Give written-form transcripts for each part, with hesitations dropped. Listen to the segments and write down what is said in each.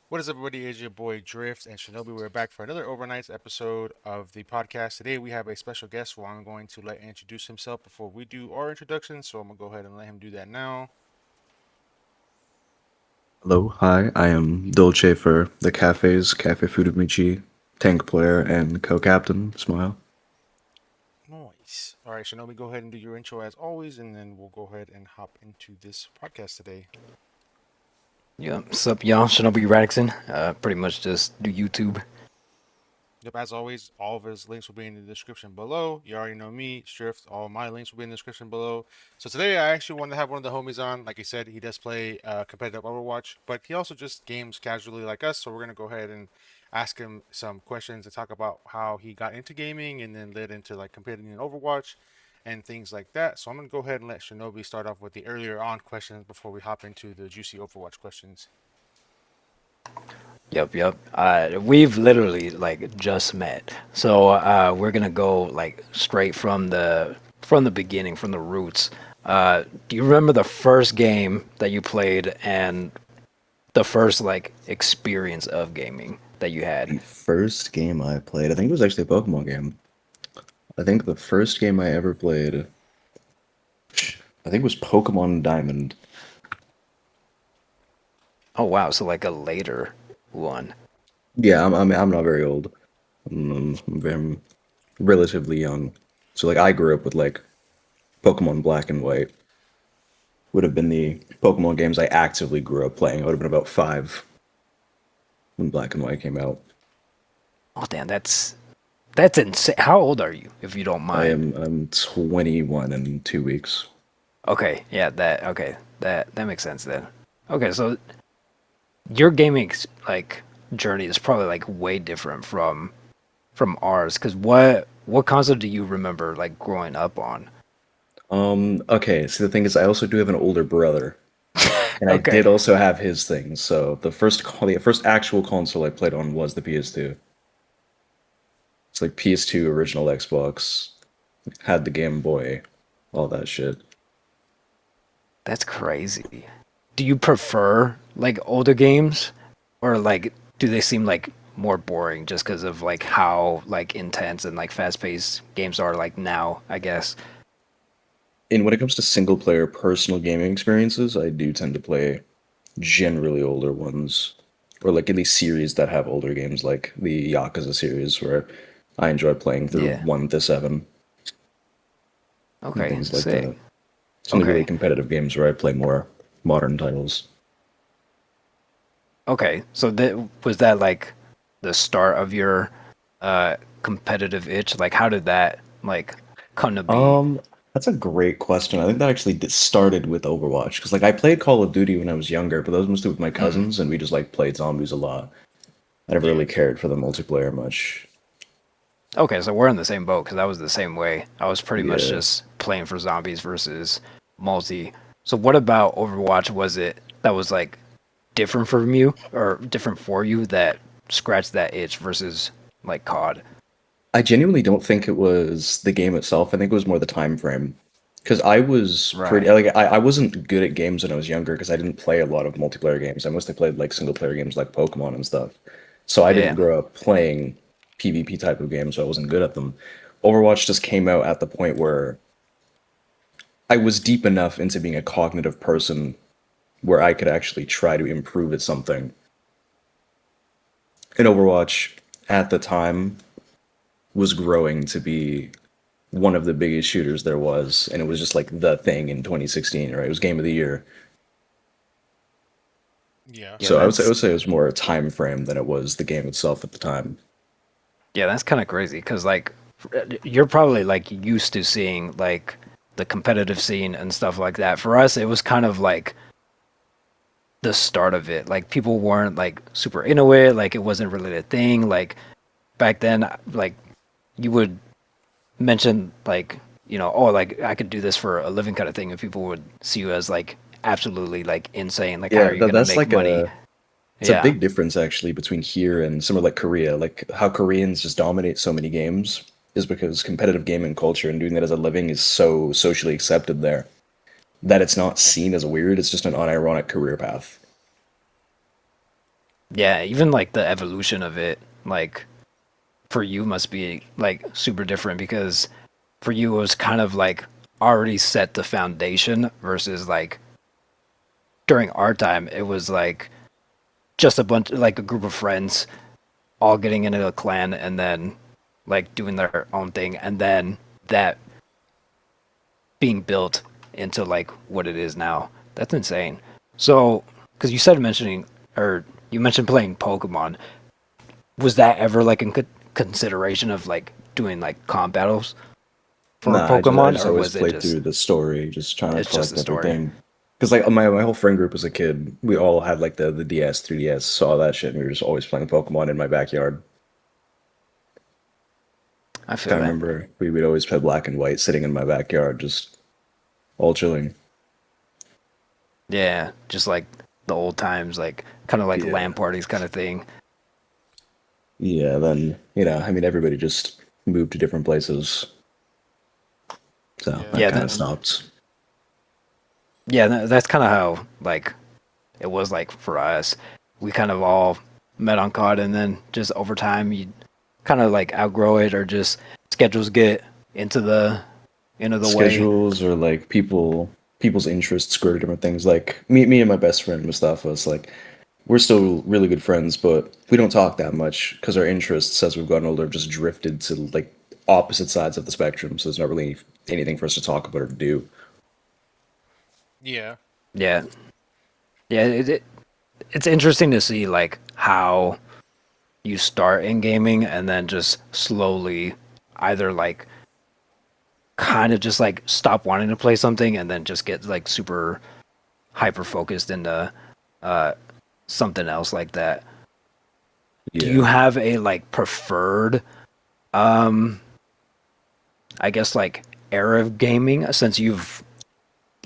What is up, everybody? It's your boy Drift and Shinobi. We're back for another overnight episode of the podcast. Today we have a special guest who I'm going to let introduce himself before we do our introduction. So I'm gonna go ahead and let him do that now. Hello, hi, I am Dolce for the cafes, Cafe Fudamichi, tank player, and co-captain. Smile. Nice. All right, Shinobi, go ahead and do your intro as always, and then we'll go ahead and hop into this podcast today. Yeah, what's up, y'all? Shinobi Radixan. Pretty much just do YouTube. Yep, as always, all of his links will be in the description below. You already know me, Strift. All my links will be in the description below. So today, I actually wanted to have one of the homies on. Like I said, he does play competitive Overwatch, but he also just games casually like us. So we're gonna go ahead and ask him some questions to talk about how he got into gaming and then led into like competing in Overwatch and things like that. So I'm gonna go ahead and let Shinobi start off with the earlier on questions before we hop into the juicy Overwatch questions. Yep. We've literally like just met, so we're gonna go like straight from the beginning, from the roots. Do you remember the first game that you played and the first like experience of gaming that you had? The first game I played, I think it was actually a Pokemon game. I think the first game I ever played, I think was Pokemon Diamond. Oh wow, so like a later one. Yeah, I'm not very old. I'm relatively young. So like I grew up with like Pokemon Black and White. Would have been the Pokemon games I actively grew up playing. I would have been about 5 when Black and White came out. Oh damn, that's insane. How old are you, if you don't mind? I'm 21 in 2 weeks. Okay, that makes sense then. Okay, so your gaming like journey is probably like way different from ours. Cause what console do you remember like growing up on? Okay, so the thing is, I also do have an older brother, and I did Okay, also have his things. So the first actual console I played on was the PS2. It's like PS2 original Xbox, had the Game Boy, all that shit. that's crazy. Do you prefer like older games, or like do they seem like more boring just because of like how like intense and like fast paced games are like now? I guess. And when it comes to single player personal gaming experiences, I do tend to play generally older ones, or like at least series that have older games, like the Yakuza series, where I enjoy playing through Yeah. 1 to 7 and Okay. things like Sick. that. It's only really Okay. competitive games where I play more modern titles. Okay, so that was that like the start of your competitive itch? Like how did that like come to be? Um, that's a great question. I think that actually started with Overwatch because like I played Call of Duty when I was younger, but that was mostly with my Mm. cousins, and we just like played zombies a lot. I never Yeah. really cared for the multiplayer much. Okay, so we're in the same boat because I was the same way. I was pretty much Yeah. just playing for zombies versus multi. So what about Overwatch was it that was like different from you or different for you that scratched that itch versus like COD? I genuinely don't think it was the game itself. I think it was more the time frame. Because I was pretty Right. like I wasn't good at games when I was younger because I didn't play a lot of multiplayer games. I mostly played like single player games like Pokemon and stuff. So I didn't Yeah. grow up playing PvP type of games, so I wasn't good at them. Overwatch just came out at the point where I was deep enough into being a cognitive person where I could actually try to improve at something. And Overwatch at the time was growing to be one of the biggest shooters there was, and it was just like the thing in 2016, right? It was game of the year. Yeah. Yeah, So I that's would say it was more a time frame than it was the game itself at the time. Yeah, that's kind of crazy because like you're probably like used to seeing like the competitive scene and stuff like that. For us, it was kind of like the start of it. Like people weren't like super into it. Like it wasn't really a thing. Like back then, like you would mention like oh like I could do this for a living kind of thing, and people would see you as like absolutely like insane. Like how Yeah, are you gonna that's make like money? it's a Yeah, big difference actually between here and somewhere like Korea. Like how Koreans just dominate so many games is because competitive gaming culture and doing that as a living is so socially accepted there that it's not seen as weird. It's just an unironic career path. Yeah, even like the evolution of it, like for you must be like super different because for you it was kind of like already set the foundation versus like during our time it was like just a bunch like a group of friends all getting into a clan and then like doing their own thing and then that being built into like what it is now. That's insane. So, because you said mentioning or you mentioned playing Pokemon, was that ever like in consideration of like doing like comp battles for Nah, I Pokemon, just or always was it played just through the story, just trying to it's just collect a story? everything. Because like my whole friend group as a kid, we all had like the DS, 3DS, saw that shit, and we were just always playing Pokemon in my backyard. I feel I that. remember we would always play Black and White, sitting in my backyard, just all chilling. Yeah, just like the old times, like kind of like Yeah, LAN parties kind of thing. yeah. Then I mean, everybody just moved to different places, so Yeah, that Yeah, kind of that, stopped. yeah, that's kind of how like it was like for us. We kind of all met on COD, and then just over time, you kind of like outgrow it, or just schedules get into the way. Schedules or like people's interests grow to different things. Like me and my best friend Mustafa is like we're still really good friends, but we don't talk that much because our interests as we've gotten older have just drifted to like opposite sides of the spectrum. So there's not really anything for us to talk about or to do. yeah, Yeah, yeah. It's interesting to see like how you start in gaming and then just slowly either like kind of just like stop wanting to play something and then just get like super hyper focused into uh something else like that. Do you Yeah. have a like preferred um I guess like era of gaming since you've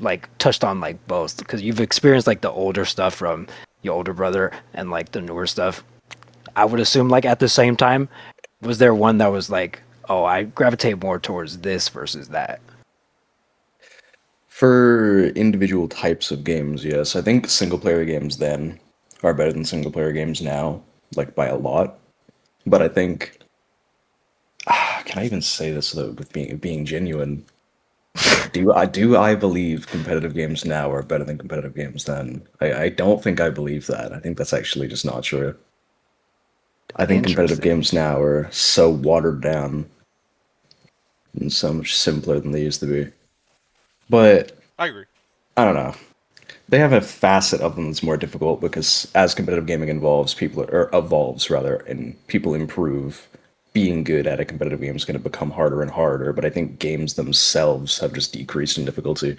like touched on like both because you've experienced like the older stuff from your older brother and like the newer stuff. I would assume like at the same time, was there one that was like, oh, I gravitate more towards this versus that? For individual types of games, yes. I think single player games then are better than single player games now, like by a lot. But I think can I even say this though with being genuine? Do I believe competitive games now are better than competitive games then? I don't think I believe that. I think that's actually just not true. I think competitive Interesting. games now are so watered down and so much simpler than they used to be. But I agree. I don't know. They have a facet of them that's more difficult because as competitive gaming evolves, or evolves rather, and people improve, being good at a competitive game is going to become harder and harder. But I think games themselves have just decreased in difficulty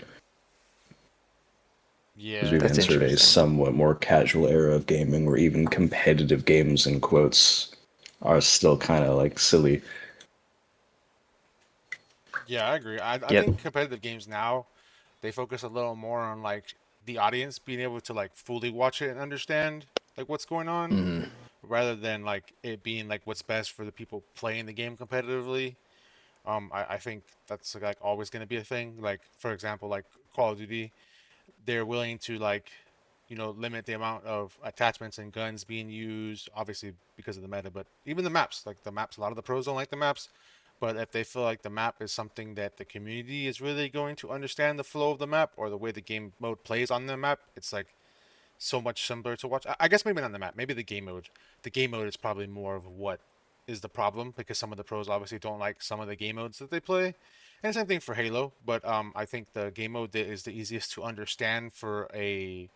because Yeah, we've That's entered a interesting. somewhat more casual era of gaming where even competitive games in quotes are still kind of like silly. yeah, I agree. I Yep. think competitive games now they focus a little more on like the audience being able to like fully watch it and understand like what's going on, Hmm. rather than like it being like what's best for the people playing the game competitively. I think that's like always going to be a thing. Like for example, like Call of Duty, they're willing to like limit the amount of attachments and guns being used, obviously because of the meta, but even the maps, like the maps, a lot of the pros don't like the maps, but if they feel like the map is something that the community is really going to understand the flow of the map or the way the game mode plays on the map, it's like so much simpler to watch. I guess maybe not the map, maybe the game mode. The game mode is probably more of what is the problem because some of the pros obviously don't like some of the game modes that they play. And same thing for Halo, but I think the game mode that is the easiest to understand for a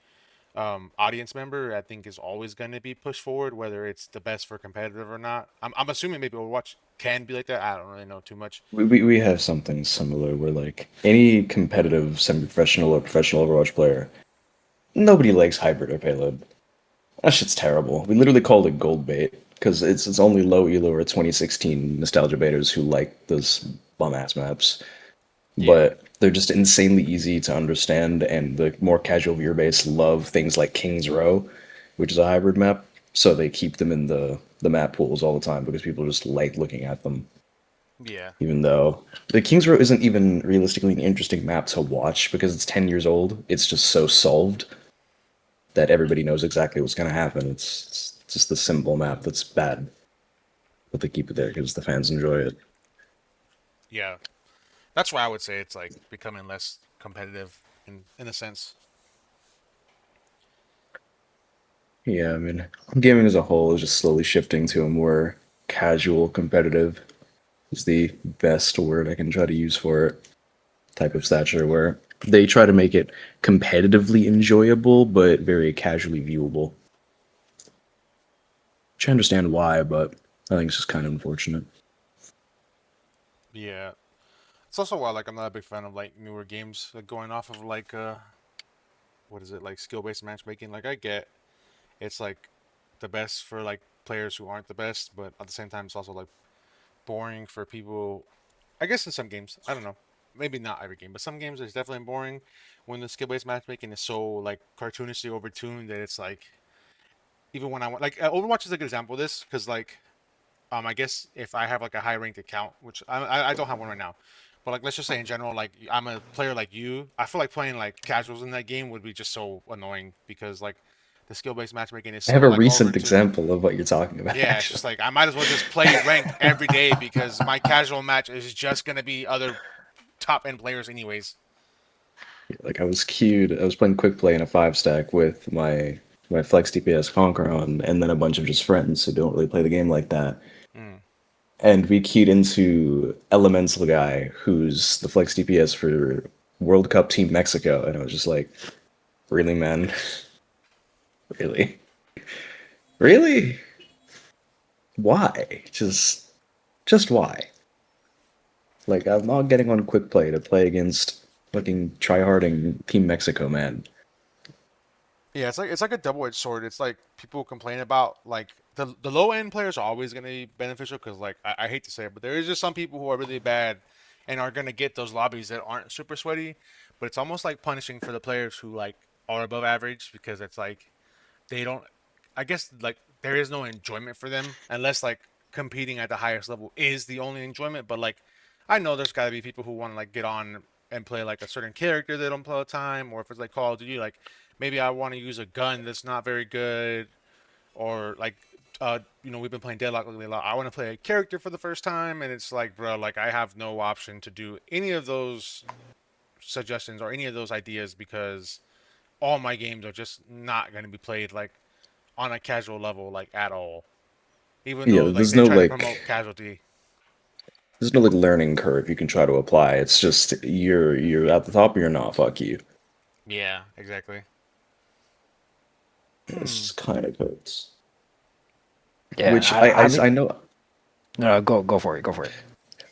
audience member, I think is always going to be pushed forward, whether it's the best for competitive or not. I'm assuming maybe Overwatch can be like that. I don't really know too much. We have something similar where like any competitive semi-professional or professional Overwatch player, nobody likes hybrid or payload. That shit's terrible. We literally called it gold bait because it's only low elo or 2016 nostalgia baiters who like those bum ass maps. Yeah, But they're just insanely easy to understand, and the more casual viewer base love things like King's Row, which is a hybrid map. So they keep them in the map pools all the time because people just like looking at them. yeah, Even though the King's Row isn't even realistically an interesting map to watch because it's 10 years old, it's just so solved that everybody knows exactly what's going to happen. It's It's just the symbol map that's bad, but they keep it there because the fans enjoy it. Yeah, that's why I would say it's like becoming less competitive in a sense. Yeah, I mean, gaming as a whole is just slowly shifting to a more casual, competitive is the best word I can try to use for it type of stature where they try to make it competitively enjoyable but very casually viewable. Which I understand why, but I think it's just kind of unfortunate. Yeah, it's also why like I'm not a big fan of like newer games like going off of like what is it like skill based matchmaking. Like I get it's like the best for like players who aren't the best, but at the same time it's also like boring for people. I guess in some games, I don't know. Maybe not every game, but some games it's definitely boring when the skill based matchmaking is so like cartoonishly overtuned that it's like even when I want like Overwatch is a good example of this because like I guess if I have like a high ranked account, which I don't have one right now, but like let's just say in general, like I'm a player like you, I feel like playing like casuals in that game would be just so annoying because like the skill based matchmaking is I have so a like recent overtuned. example of what you're talking about, Yeah, it's actually. just like I might as well just play ranked every day because my casual match is just gonna be other top end players anyways. Like I was playing quick play in a five stack with my Flex DPS Conqueror on, and then a bunch of just friends who don't really play the game like that. Mm. And we keyed into Elemental guy, who's the Flex DPS for World Cup Team Mexico, and I was just like, really, man, really, really, why? Just why? Like I'm not getting on quick play to play against fucking tryharding Team Mexico, man. Yeah, it's like a double edged sword. It's like people complain about like the low end players are always gonna be beneficial because like I hate to say it, but there is just some people who are really bad and are gonna get those lobbies that aren't super sweaty. But it's almost like punishing for the players who like are above average because it's like they don't I guess like there is no enjoyment for them unless like competing at the highest level is the only enjoyment. But like I know there's gotta be people who want to like get on and play like a certain character they don't play all the time, or if it's like Call of Duty, like maybe I want to use a gun that's not very good, or like we've been playing Deadlock lately a lot. I want to play a character for the first time, and it's like, bro, like I have no option to do any of those suggestions or any of those ideas because all my games are just not going to be played like on a casual level like at all. Even Yeah, though like there's they no try to like promote casualty. learning curve you can try to apply. It's just you're at the top or you're not. Fuck you. Yeah, exactly. Hmm. It's kind of hurts. Yeah, Which I think I know no, go for it, go for it.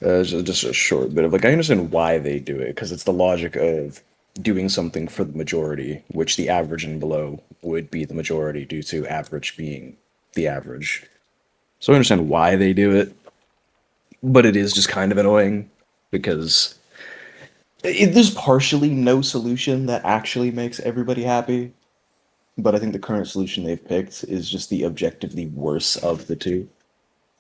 just a short bit of like I understand why they do it because it's the logic of doing something for the majority, which the average and below would be the majority due to average being the average. So I understand why they do it, but it is just kind of annoying because there's partially no solution that actually makes everybody happy. But I think the current solution they've picked is just the objectively worse of the two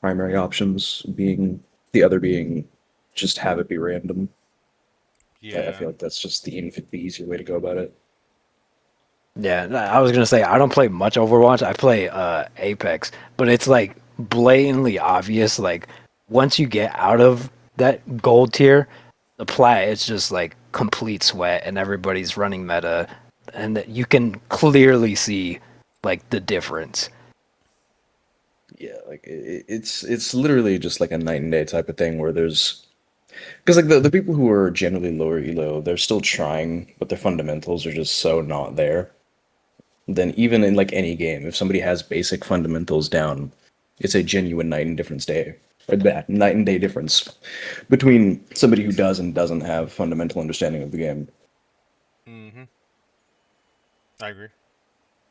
primary options, being the other being just have it be random. I Yeah. feel like that's just the infinitely easier way to go about it. Yeah, I was gonna say I don't play much Overwatch. I play Apex, but it's like blatantly obvious. Like once you get out of that gold tier, the plat it's just like complete sweat, and everybody's running meta, and that you can clearly see like the difference. Yeah, like it's literally just like a night and day type of thing where there's because like the people who are generally lower elo, they're still trying, but their fundamentals are just so not there. Then even in like any game, if somebody has basic fundamentals down, it's a genuine night and difference day. Or that night and day difference between somebody who does and doesn't have fundamental understanding of the game. Mm-hmm. I agree.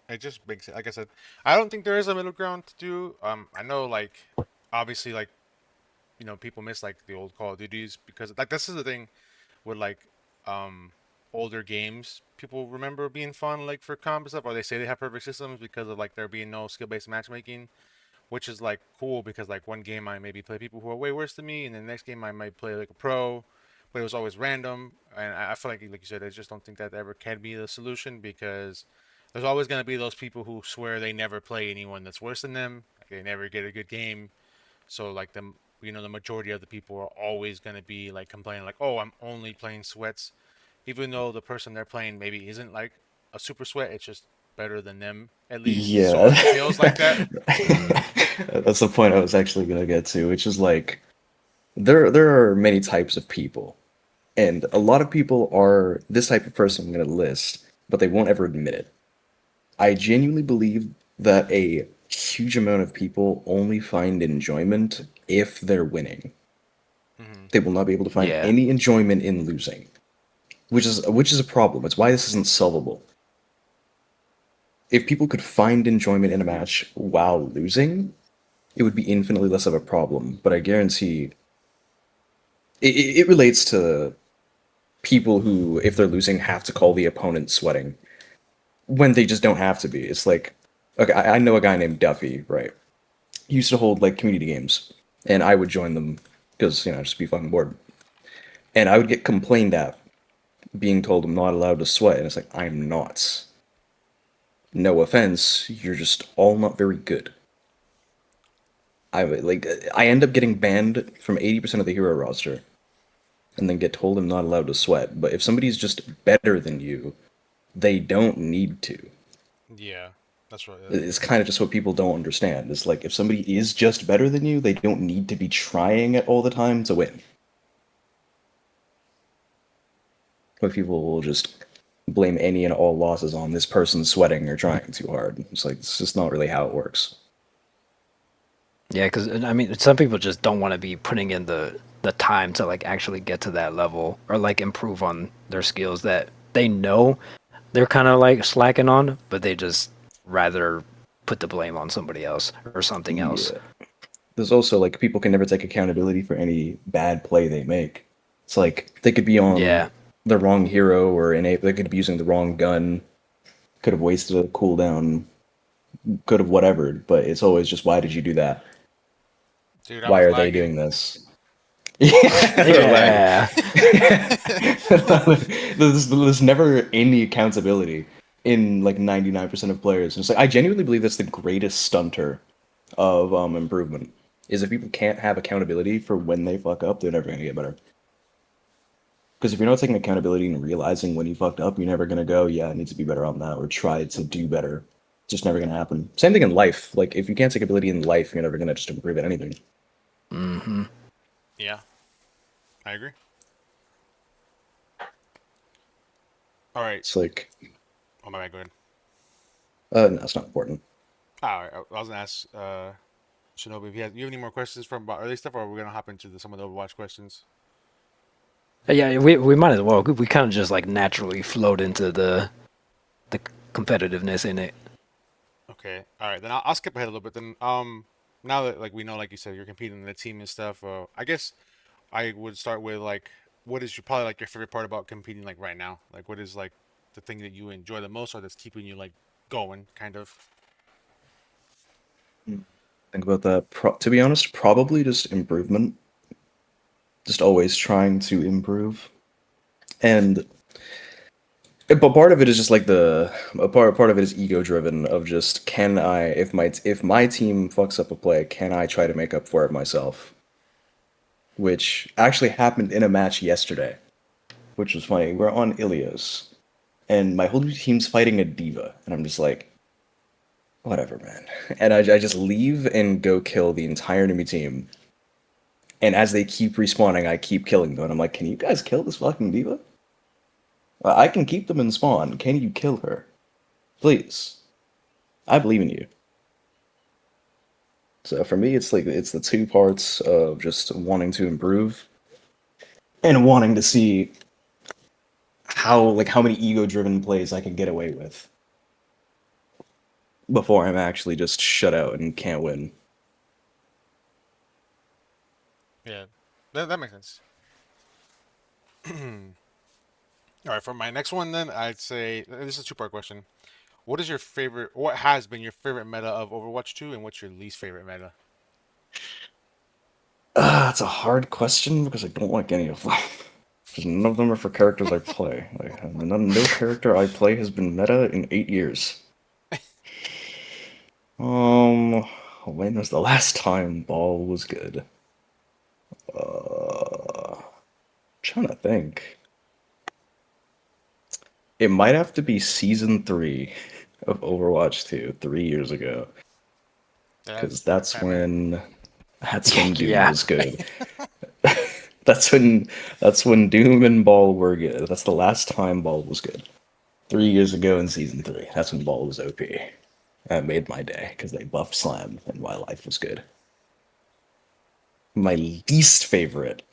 It just makes it like I said. I don't think there is a middle ground to do. I know like obviously like people miss like the old Call of Duties because like this is the thing with like um older games. People remember being fun like for comp and stuff, or they say they have perfect systems because of like there being no skill based matchmaking, which is like cool because like one game I maybe play people who are way worse than me, and the next game I might play like a pro, but it was always random. And I feel like you said, I just don't think that ever can be the solution because there's always gonna be those people who swear they never play anyone that's worse than them. They never get a good game. So like the majority of the people are always gonna be like complaining like, oh, I'm only playing sweats, even though the person they're playing maybe isn't like a super sweat. It's just better than them at least. So Yeah. it feels like that. That's the point I was actually gonna get to, which is like there are many types of people, and a lot of people are this type of person I'm gonna list, but they won't ever admit it. I genuinely believe that a huge amount of people only find enjoyment if they're winning. Hmm. They will not be able to find Yeah. any enjoyment in losing, which is a problem. It's why this isn't solvable. If people could find enjoyment in a match while losing, it would be infinitely less of a problem. But I guarantee it relates to people who, if they're losing, have to call the opponent sweating when they just don't have to be. It's like, okay, I know a guy named Duffy, right? He used to hold like community games, and I would join them because just be fucking bored. And I would get complained at being told I'm not allowed to sweat, and it's like I'm not. No offense, you're just all not very good. I end up getting banned from 80% of the hero roster, and then get told I'm not allowed to sweat. But if somebody's just better than you, they don't need to. Yeah, that's right. It's kind of just what people don't understand. It's like if somebody is just better than you, they don't need to be trying it all the time to win. But people will just blame any and all losses on this person sweating or trying too hard. It's like it's just not really how it works. Yeah, because I mean, some people just don't want to be putting in the time to like actually get to that level or like improve on their skills that they know they're kind of like slacking on, but they just rather put the blame on somebody else or something else. Yeah. There's also like people can never take accountability for any bad play they make. It's like they could be on Yeah, the wrong hero or they could be using the wrong gun, could have wasted a cooldown, could have whatever, but it's always just why did you do that? Dude, I Why was are they lagging. doing this? Yeah, they're lagging. yeah, There's never any accountability in like 99% of players. And it's like I genuinely believe that's the greatest stunter of improvement. Is if people can't have accountability for when they fuck up, they're never gonna get better. Because if you're not taking accountability and realizing when you fucked up, you're never gonna go, yeah, I need to be better on that or try to do better. It's just never gonna happen. Same thing in life. Like if you can't take ability in life, you're never gonna just improve at anything. hmm Yeah, I agree. All right. It's like, Oh my bad. Go ahead. no, it's not important. All right. I was gonna ask Shinobi if you have any more questions from about early stuff, or we're gonna hop into some of the Overwatch questions. yeah. We might as well. We kind of just like naturally float into the competitiveness in it. Okay. All right. Then I'll skip ahead a little bit. Then now that like we know, like you said, you're competing in the team and stuff. I guess I would start with like, what is your probably like your favorite part about competing like right now? Like, what is like the thing that you enjoy the most, or that's keeping you like going, kind of? Think about that. To be honest, probably just improvement. Just always trying to improve. And but part of it is just like part of it is ego driven of just can I if my team fucks up a play, can I try to make up for it myself? Which actually happened in a match yesterday, which was funny. We're on Ilios, and my whole team's fighting a diva, and I'm just like, whatever, man. And I just leave and go kill the entire enemy team. And as they keep respawning, I keep killing them. And I'm like, can you guys kill this fucking diva? I can keep them in spawn. Can you kill her? Please. I believe in you. So for me, it's like it's the two parts of just wanting to improve and wanting to see how many ego-driven plays I can get away with before I'm actually just shut out and can't win. Yeah, that makes sense. All right, for my next one, then I'd say this is a two-part question. What is your favorite? What has been your favorite meta of Overwatch 2, and what's your least favorite meta? That's a hard question because I don't like any of them. Because none of them are for characters I play. Like, no character I play has been meta in 8 years. When was the last time ball was good? Trying to think. It might have to be season 3 of Overwatch 2, 3 years ago, That's because that's Batman. when Doom Yeah. was good. That's when Doom and Ball were good. That's the last time Ball was good. 3 years ago in season 3. That's when Ball was OP. That made my day because they buffed Slam and my life was good. My least favorite,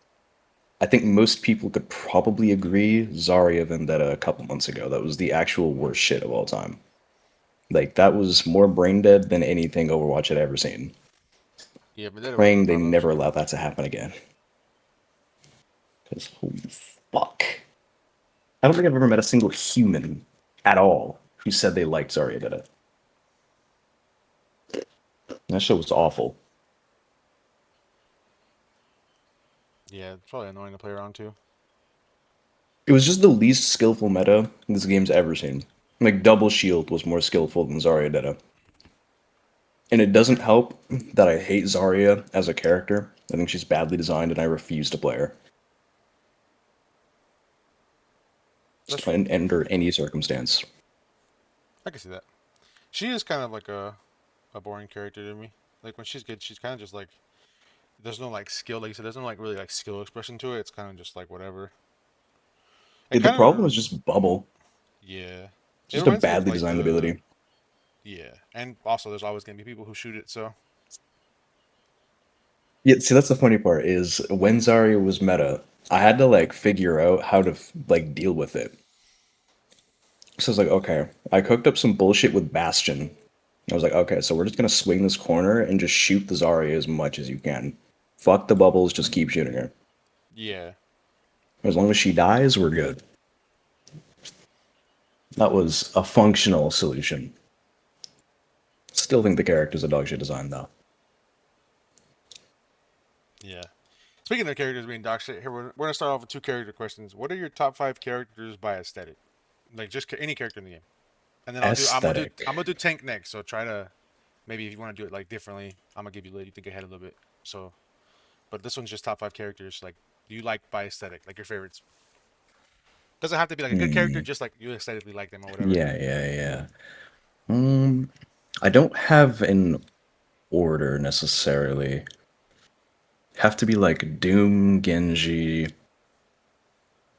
I think most people could probably agree, Zarya Vendetta a couple months ago. That was the actual worst shit of all time. Like, that was more brain dead than anything Overwatch had ever seen. Yeah, but that was Praying they not never OP. allow that to happen again. Because, holy fuck. I don't think I've ever met a single human at all who said they liked Zarya Vendetta. That show was awful. Yeah, it's probably annoying to play around too. It was just the least skillful meta this game's ever seen. Like, Double Shield was more skillful than Zarya Vendetta. And it doesn't help that I hate Zarya as a character. I think she's badly designed and I refuse to play her. That's Under any circumstance. I can see that. She is kind of like a boring character to me. Like when she's good, she's kind of just like there's no like skill. Like you said, there's no like really like skill expression to it. It's kind of just like whatever. It The kind problem of is just Bubble. yeah. It's It just a reminds me of badly like designed the ability. yeah, and also there's always gonna be people who shoot it. So Yeah, see, that's the funny part is when Zarya was meta, I had to like figure out how to like deal with it. So I was like, okay, I cooked up some bullshit with Bastion. I was like, okay, so we're just gonna swing this corner and just shoot the Zarya as much as you can. Fuck the bubbles, just keep shooting her. yeah, As long as she dies, we're good. That was a functional solution. Still think the character's a dog shit design though. yeah. Speaking of characters being dog shit, here we're gonna start off with two character questions. What are your top five characters by aesthetic? Like just any character in the game, and then Aesthetic. I'm gonna do tank next. So try to maybe if you want to do it like differently, I'm gonna give you a you think ahead a little bit. So, but this one's just top five characters. Like do you like by aesthetic, like your favorites. Doesn't have to be like a good character, Hmm. just like you aesthetically like them or whatever. Yeah. Um, I don't have an order necessarily. Have to be like Doom, Genji,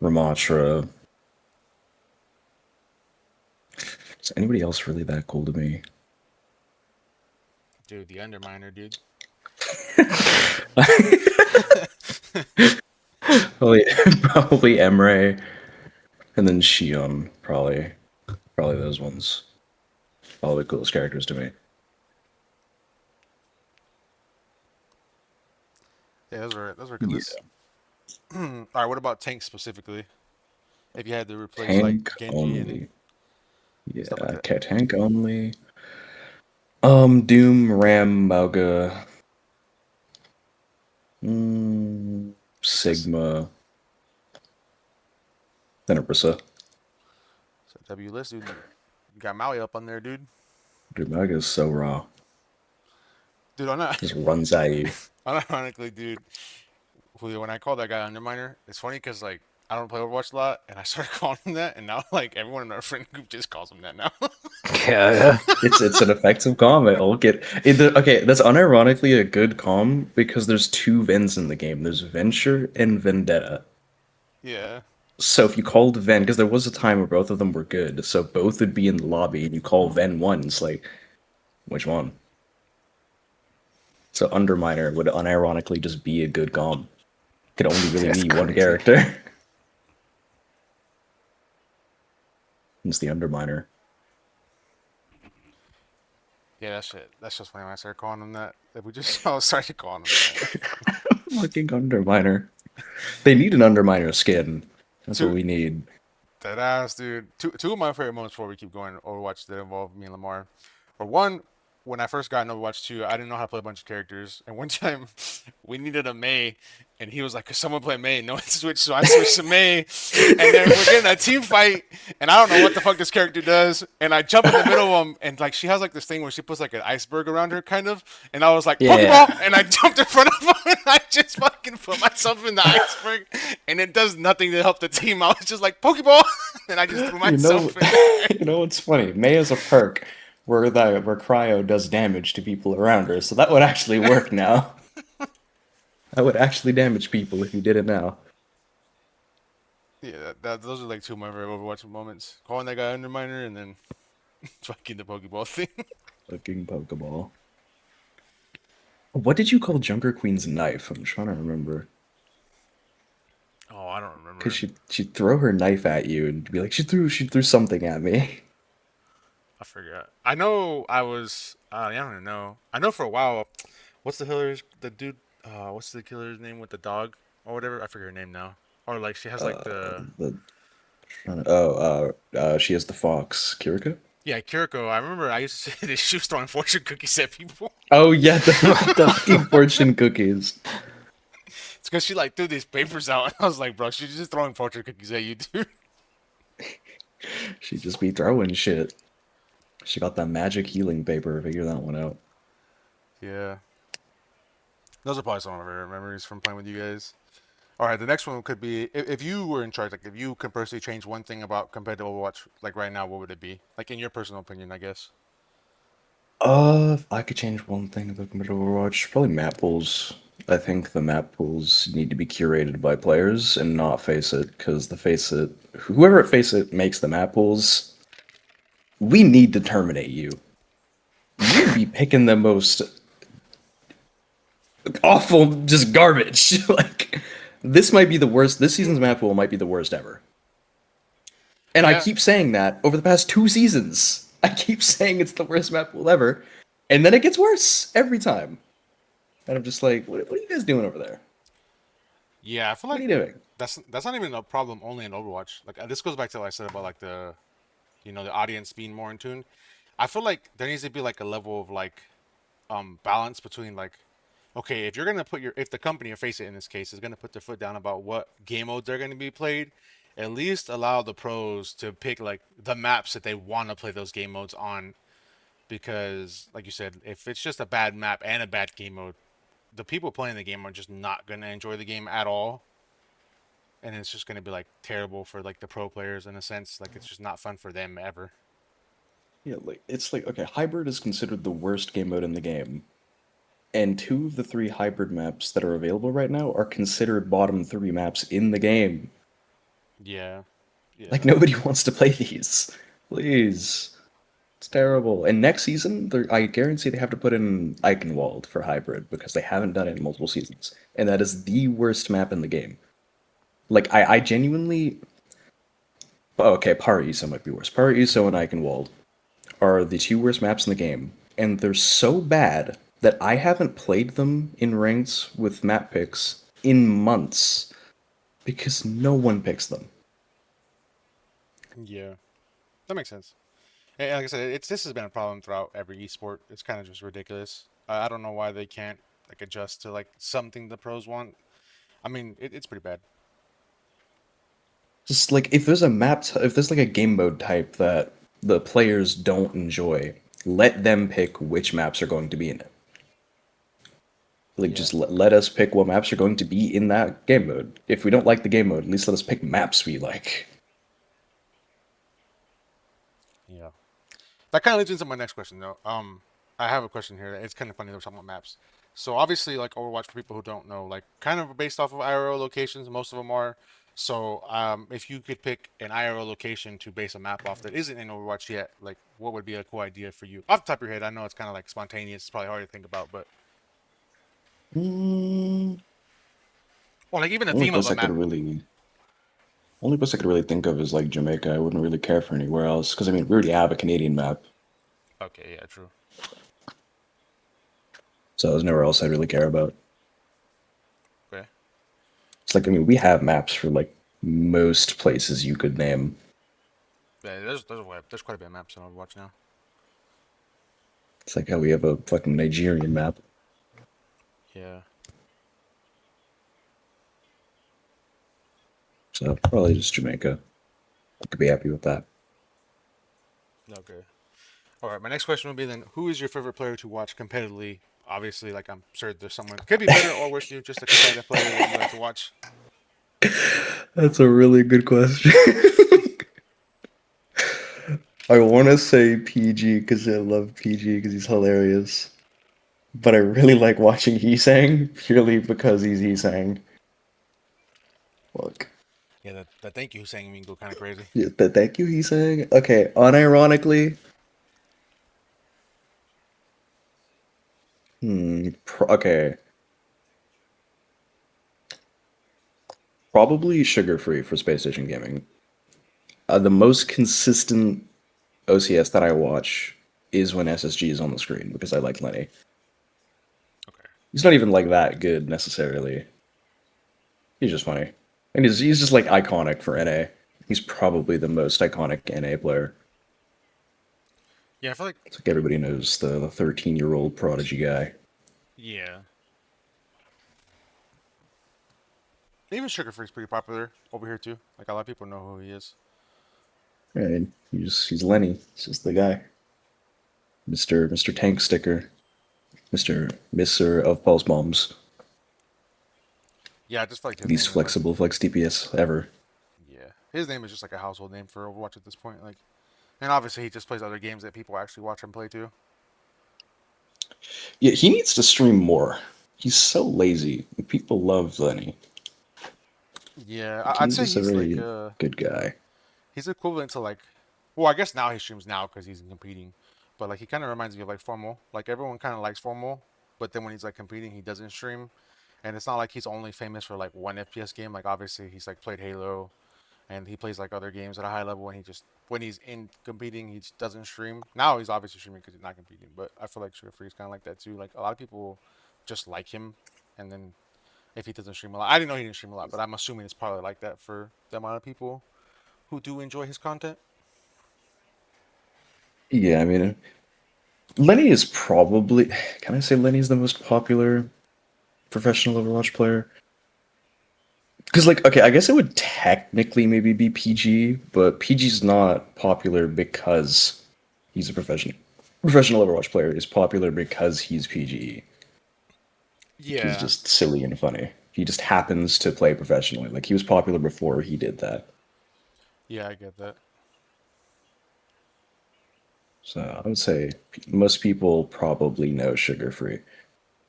Ramatra. Is anybody else really that cool to me? Dude, the Underminer, dude. Probably, probably Emre, and then Shion. Probably those ones. All the coolest characters to me. Yeah, those are a good Yeah. lists. All right, what about tanks specifically? If you had to replace like Tank Genji and only. stuff like Yeah, that. tank only. Doom, Ram, Mauga, Assist. Sigma, then Orisa. So W list, dude. You got Maui up on there, dude. Dude, Mauga is so raw. Dude, I'm not. Just runs at you. Unironically, dude. Julio, when I call that guy Underminer, it's funny because like I don't play Overwatch a lot, and I started calling him that, and now like everyone in our friend group just calls him that now. Yeah. It's an effective calm. I'll get it. Okay, that's unironically a good calm because there's two Vens in the game. There's Venture and Vendetta. Yeah. So if you called Ven, because there was a time where both of them were good, so both would be in the lobby, and you call Ven once, like which one? So Underminer would unironically just be a good calm. Could only really That's be one crazy. character. It's the Underminer. Yeah, that's it. That's just funny when I started calling him that. That we just all started calling him that. Fucking Underminer. They need an Underminer skin. That's what Two we need. that ass, dude. Two of my favorite moments before we keep going Overwatch that involve me and Lamar. Or one, when I first got in Overwatch 2, I didn't know how to play a bunch of characters. And one time we needed a Mei, and he was like, "Could someone play Mei?" No one switched, so I switched to Mei. And then we're getting a team fight, and I don't know what the fuck this character does. And I jump in the middle of them, and like she has like this thing where she puts like an iceberg around her, kind of. And I was like, Yeah. "Pokeball!" And I jumped in front of him, and I just fucking put myself in the iceberg, and it does nothing to help the team. I was just like, "Pokeball!" And I just threw You know, myself in there. you know what's funny? May has a perk where cryo does damage to people around her, so that would actually work now. That would actually damage people if you did it now. Yeah, those are like two of my favorite Overwatch moments. Calling that guy Underminer and then fucking the Pokeball thing. Fucking Pokeball. What did you call Junker Queen's knife? I'm trying to remember. Oh, I don't remember. Cause she'd throw her knife at you and be like, she threw something at me. I forgot. I know I was. I don't even know. I know for a while. What's the killer's the dude? What's the killer's name with the dog or whatever? I forget her name now. Or like she has like the The she has the fox, Kiriko? yeah Kiriko. I remember I used to say that she was throwing fortune cookies at people. Oh yeah, the, What the the fucking fortune cookies. It's because she like threw these papers out. And I was like, bro, she's just throwing fortune cookies at you, dude. She'd just be throwing shit. She got that magic healing paper. Figure that one out. Yeah, those are probably some of my favorite memories from playing with you guys. All right, the next one could be if you were in charge, like if you could personally change one thing about competitive Overwatch, like right now, what would it be? Like in your personal opinion, I guess. If I could change one thing about competitive Overwatch, probably map pools. I think the map pools need to be curated by players and not Faceit, because whoever at Faceit makes the map pools, we need to terminate you. You'd be picking the most awful, just garbage. Like, this might be the worst. This season's map pool might be the worst ever. And I Yeah, keep saying that over the past 2 seasons. I keep saying it's the worst map pool ever, and then it gets worse every time. And I'm just like, what are you guys doing over there? yeah. I feel What are like you doing? that's not even a problem only in Overwatch. Like this goes back to what I said about like the audience being more in tune. I feel like there needs to be like a level of like balance between like okay, if you're gonna put your if the company or Face It in this case is gonna put their foot down about what game modes are gonna be played, at least allow the pros to pick like the maps that they want to play those game modes on. Because, like you said, if it's just a bad map and a bad game mode, the people playing the game are just not gonna enjoy the game at all, and it's just gonna be like terrible for like the pro players in a sense. Like it's just not fun for them ever. Yeah, like it's like okay, hybrid is considered the worst game mode in the game, and 2 of the 3 hybrid maps that are available right now are considered bottom 3 maps in the game. Yeah, Like yeah, nobody wants to play these. Please. It's terrible. And next season, I guarantee they have to put in Eichenwald for hybrid because they haven't done it in multiple seasons. And that is the worst map in the game. Like, I genuinely. Oh, okay, Paraiso might be worse. Paraiso and Eichenwald are the 2 worst maps in the game. And they're so bad that I haven't played them in ranks with map picks in months because no one picks them. yeah. That makes sense. And like I said, it's this has been a problem throughout every esport. It's kind of just ridiculous. I don't know why they can't like adjust to like something the pros want. I mean, it's pretty bad. Just like if there's like a game mode type that the players don't enjoy, let them pick which maps are going to be in it. Like Yeah, just let us pick what maps are going to be in that game mode. If we don't like the game mode, at least let us pick maps we like. yeah. That kind of leads into my next question, though. I have a question here. It's kind of funny that we're talking about maps. So obviously, like Overwatch, for people who don't know, like kind of based off of IRL locations, most of them are. So, if you could pick an IRL location to base a map off that isn't in Overwatch yet, like what would be a cool idea for you? Off the top of your head, I know it's kind of like spontaneous. It's probably hard to think about, but Mm, or like even a only theme of place a I could map. really only place I could really think of is like Jamaica. I wouldn't really care for anywhere else because I mean we already have a Canadian map, Okay, yeah, true. so there's nowhere else I'd really care about. Okay. It's like I mean we have maps for like most places you could name. Yeah, there's quite a bit of maps in Overwatch now. It's like how we have a fucking Nigerian map. Yeah. So probably just Jamaica. I could be happy with that. Okay. All right. My next question would be then: who is your favorite player to watch competitively? Obviously, like I'm sure there's someone could be better or worse than you, just a competitive player that you like to watch. That's a really good question. I want to say PG because I love PG because he's hilarious. But I really like watching Heesang purely because he's Heesang. Look. Yeah, that thank you saying me go kind of crazy. Yeah, thank you, Heesang. Okay, unironically, okay. Probably sugar free for Space Station Gaming. The most consistent OCS that I watch is when SSG is on the screen because I like Lenny. Okay. He's not even like that good necessarily. He's just funny. And he's just like iconic for NA. He's probably the most iconic NA player. Yeah, I feel like It's like everybody knows the 13-year-old prodigy guy. yeah. Even Sugar Free's pretty popular over here too. Like a lot of people know who he is. And he's Lenny. He's just the guy. Mr. Tank Sticker. Mr. of Pulse Bombs. Yeah, I just feel like his Least name is like flexible flex DPS ever. yeah, his name is just like a household name for Overwatch at this point. Like, and obviously he just plays other games that people actually watch him play too. Yeah, he needs to stream more. He's so lazy. People love Lenny. Yeah, Like, I'd he's say just a he's like very good guy. he's equivalent to like, well, I guess now he streams now because he's competing, but like he kind of reminds me of like Formal. Like everyone kind of likes Formal, but then when he's like competing, he doesn't stream, and it's not like he's only famous for like one FPS game. Like obviously he's like played Halo, and he plays like other games at a high level, and he just when he's in competing, he just doesn't stream. Now he's obviously streaming because he's not competing, but I feel like Sugar Free is kind of like that too. Like a lot of people just like him, and then if he doesn't stream a lot, I didn't know he didn't stream a lot, but I'm assuming it's probably like that for the amount of people who do enjoy his content. Yeah, I mean, Lenny is probably. Can I say Lenny's the most popular professional Overwatch player? Because, like, okay, I guess it would technically maybe be PG, but PG's not popular because he's a professional Overwatch player. Is popular because he's PG. He's Yeah, just silly and funny. He just happens to play professionally. Like he was popular before he did that. yeah, I get that. So I would say most people probably know Sugar Free.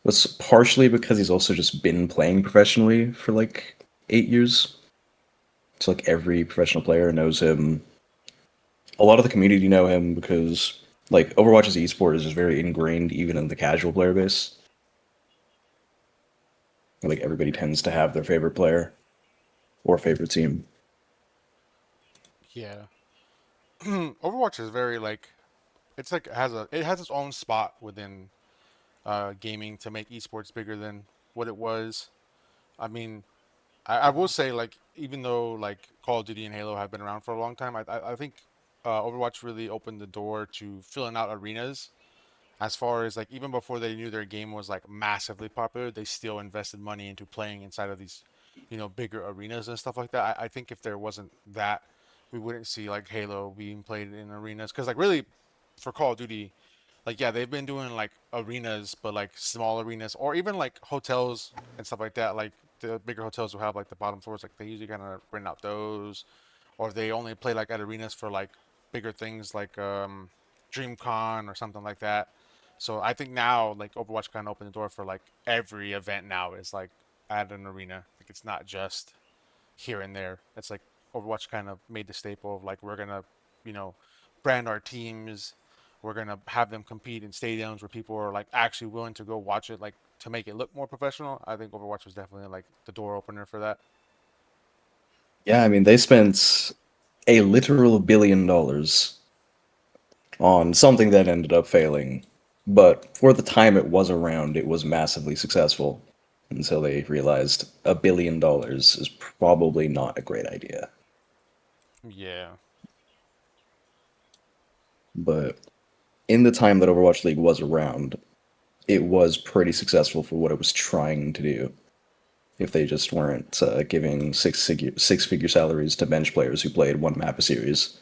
That's partially because he's also just been playing professionally for like 8 years. So like every professional player knows him. A lot of the community know him because like Overwatch's esport is just very ingrained even in the casual player base. Like everybody tends to have their favorite player or favorite team. Yeah, Overwatch is very like it's like it has its own spot within gaming to make esports bigger than what it was. I mean, I will say like even though like Call of Duty and Halo have been around for a long time, I think Overwatch really opened the door to filling out arenas. As far as like even before they knew their game was like massively popular, they still invested money into playing inside of these, bigger arenas and stuff like that. I think if there wasn't that, we wouldn't see like Halo being played in arenas. Because like really, for Call of Duty, like yeah, they've been doing like arenas, but like small arenas or even like hotels and stuff like that. Like the bigger hotels will have like the bottom floors, like they usually kind of rent out those, or they only play like at arenas for like bigger things like DreamCon or something like that. So I think now like Overwatch kind of opened the door for like every event now is like at an arena. Like it's not just here and there. It's like Overwatch kind of made the staple of like we're gonna, you know, brand our teams. We're gonna have them compete in stadiums where people are like actually willing to go watch it, like to make it look more professional. I think Overwatch was definitely like the door opener for that. Yeah, I mean they spent a literal $1 billion on something that ended up failing. But for the time it was around, it was massively successful until they realized $1 billion is probably not a great idea. Yeah. But in the time that Overwatch League was around, it was pretty successful for what it was trying to do. If they just weren't giving six figure salaries to bench players who played one map a series.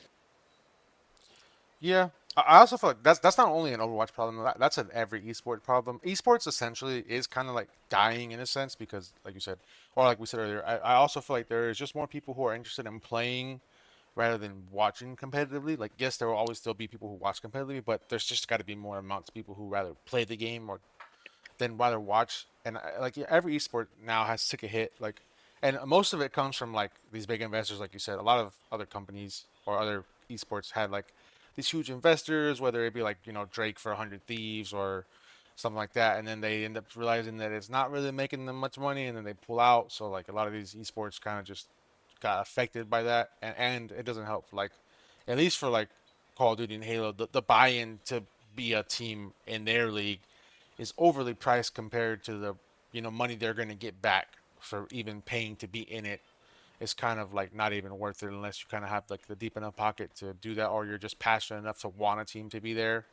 Yeah. I also feel like that's not only an Overwatch problem. That's an every esport problem. Esports essentially is kind of like dying in a sense because, like you said, or like we said earlier, I also feel like there is just more people who are interested in playing rather than watching competitively. Like, yes, there will always still be people who watch competitively, but there's just got to be more amounts of people who rather play the game or than rather watch. And like yeah, every esport now has took a hit. Like, and most of it comes from like these big investors, like you said. A lot of other companies or other esports had like these huge investors, whether it be like Drake for 100 Thieves or something like that, and then they end up realizing that it's not really making them much money, and then they pull out. So like a lot of these esports kind of just got affected by that, and it doesn't help. Like at least for like Call of Duty and Halo, the buy-in to be a team in their league is overly priced compared to the money they're going to get back for even paying to be in it. It's kind of like not even worth it unless you kind of have like the deep enough pocket to do that, or you're just passionate enough to want a team to be there.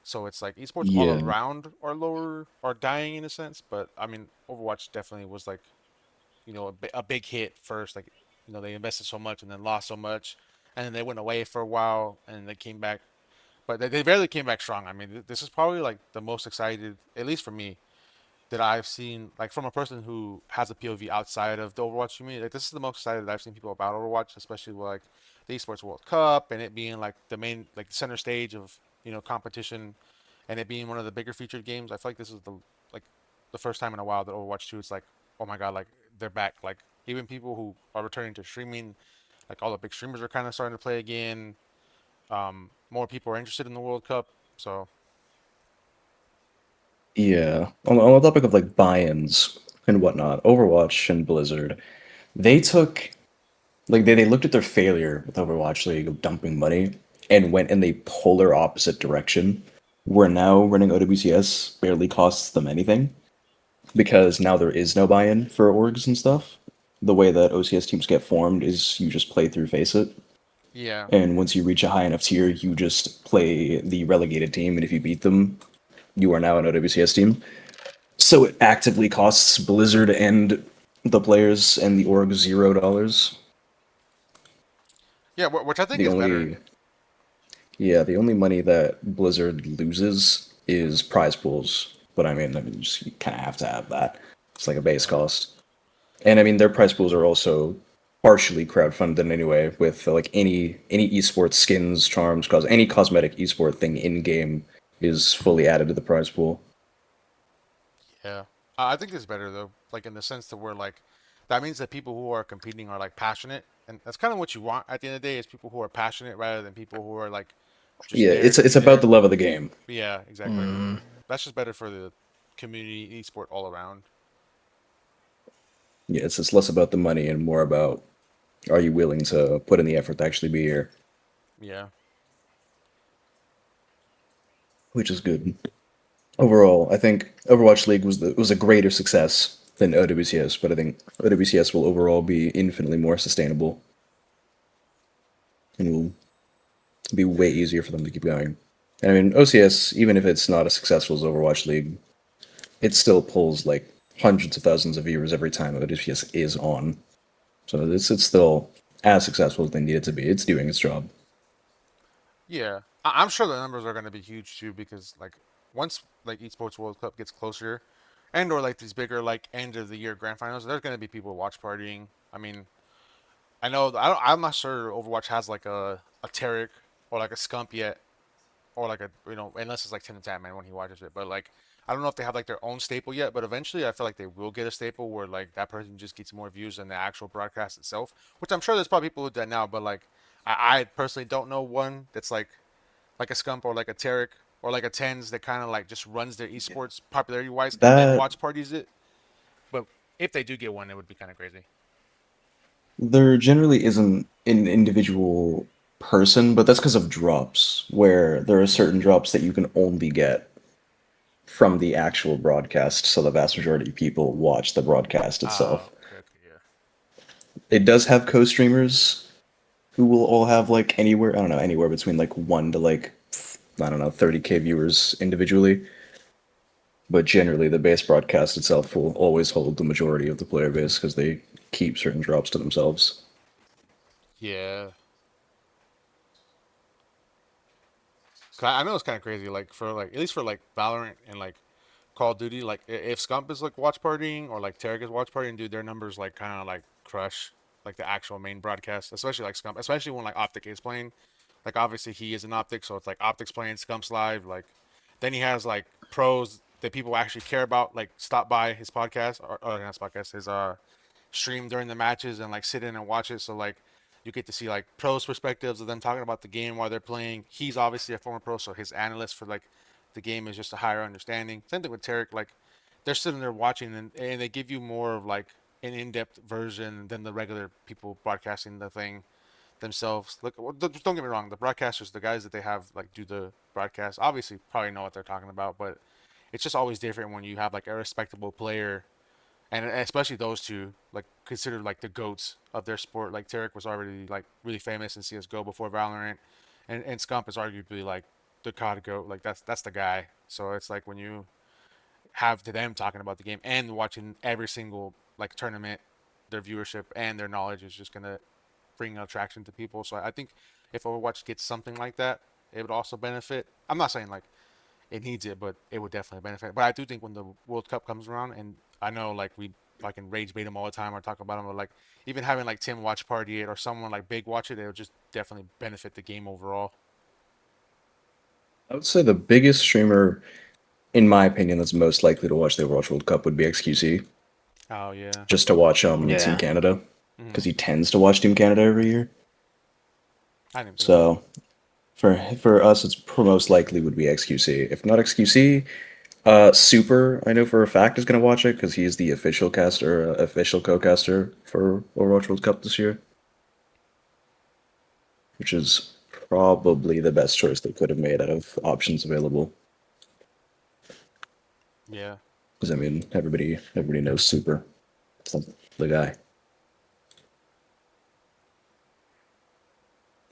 So it's like esports all Yeah, around are lower, are dying in a sense. But I mean, Overwatch definitely was like a big hit first. Like they invested so much and then lost so much, and then they went away for a while and then they came back, but they barely came back strong. I mean, this is probably like the most excited, at least for me, that I've seen, like from a person who has a POV outside of the Overwatch community. Like this is the most excited that I've seen people about Overwatch, especially with like the Esports World Cup and it being like the main, like the center stage of competition, and it being one of the bigger featured games. I feel like this is like the first time in a while that Overwatch 2, it's like, oh my god, like they're back. Like even people who are returning to streaming, like all the big streamers are kind of starting to play again. More people are interested in the World Cup, so yeah. On the topic of like buy-ins and whatnot, Overwatch and Blizzard, they took they looked at their failure with Overwatch League of dumping money and went in the polar opposite direction. Where now running OWCS barely costs them anything because now there is no buy-in for orgs and stuff. The way that OCS teams get formed is you just play through Faceit, yeah. and once you reach a high enough tier, you just play the relegated team, and if you beat them, you are now an OWCS team. So it actively costs Blizzard and the players and the org $0. Yeah, which I think The is better. only Yeah, the only money that Blizzard loses is prize pools. But I mean, just you kind of have to have that. It's like a base Yeah. cost. And I mean, their prize pools are also partially crowdfunded anyway, with like any esports skins, charms, cause any cosmetic esport thing in game is fully added to the prize pool. Yeah. I think it's better though, like in the sense that we're like, that means that people who are competing are like passionate, and that's kind of what you want at the end of the day is people who are passionate rather than people who are like just Yeah, there to it's be about there. the love of the game. Yeah, exactly. Mm, That's just better for the community esport all around. Yeah, it's less about the money and more about are you willing to put in the effort to actually be here, Yeah. which is good. Overall, I think Overwatch League was a greater success than OWCS, but I think OWCS will overall be infinitely more sustainable and will be way easier for them to keep going. And I mean, OCS, even if it's not as successful as Overwatch League, it still pulls like hundreds of thousands of viewers every time OWCS is on. So it's still as successful as they need it to be. It's doing its job. Yeah. I'm sure the numbers are going to be huge too because like once like esports World Cup gets closer, and or like these bigger like end of the year grand finals, there's going to be people watch partying. I mean, I know I'm not sure Overwatch has like a Tarek or like a Scump yet, or like a unless it's like Tim the Tatman when he watches it. But like I don't know if they have like their own staple yet. But eventually, I feel like they will get a staple where like that person just gets more views than the actual broadcast itself. Which I'm sure there's probably people who do that now. But like I personally don't know one that's like a Scump or like a Tarek or like a Tens that kind of like just runs their esports popularity wise and then That watch parties it. But if they do get one, it would be kind of crazy. there generally isn't an individual person, but that's because of drops, where there are certain drops that you can only get from the actual broadcast, so the vast majority of people watch the broadcast Ah, itself. okay, okay, yeah. It does have co-streamers who will all have like anywhere, I don't know, anywhere between like 1 to like I don't know, 30K viewers individually. But generally, the base broadcast itself will always hold the majority of the player base because they keep certain drops to themselves. Yeah. 'Cause I know it's kind of crazy. Like for like at least for like Valorant and like Call of Duty, like if Scump is like watch partying or like Tarek is watch partying, dude, their numbers like kind of like crush like the actual main broadcast, especially like Scump, especially when like Optic is playing. Like obviously he is an Optic, so it's like Optic's playing, Scump's live. Like then he has like pros that people actually care about, like stop by his podcast or not his podcast, his stream during the matches and like sit in and watch it. So like you get to see like pros perspectives of them talking about the game while they're playing. He's obviously a former pro, so his analyst for like the game is just a higher understanding. Same thing with Tarek. Like they're sitting there watching and they give you more of like an in-depth version than the regular people broadcasting the thing themselves. Look, don't get me wrong. The broadcasters, the guys that they have like do the broadcast, obviously probably know what they're talking about, but it's just always different when you have like a respectable player and especially those two, like considered like the goats of their sport. Like Tarek was already like really famous in CS:GO before Valorant, and Scump is arguably like the COD goat. Like that's the guy. So it's like when you have to them talking about the game and watching every single like tournament, their viewership and their knowledge is just gonna bring attraction to people. So I think if Overwatch gets something like that, it would also benefit. I'm not saying like it needs it, but it would definitely benefit. But I do think when the World Cup comes around, and I know like we fucking rage bait them all the time or talk about them, but like even having like Tim watch party it or someone like big watch it, it would just definitely benefit the game overall. I would say the biggest streamer, in my opinion, that's most likely to watch the Overwatch World Cup would be XQC, Oh yeah. just to watch Team Yeah. Canada, Hmm. because he tends to watch Team Canada every year. I didn't even think about that. So for us, it's most likely would be XQC. If not XQC, Super, I know for a fact is going to watch it because he's the official caster, official co-caster for Overwatch World Cup this year, which is probably the best choice they could have made out of options available. Yeah. Because I mean, everybody knows Super. It's the guy.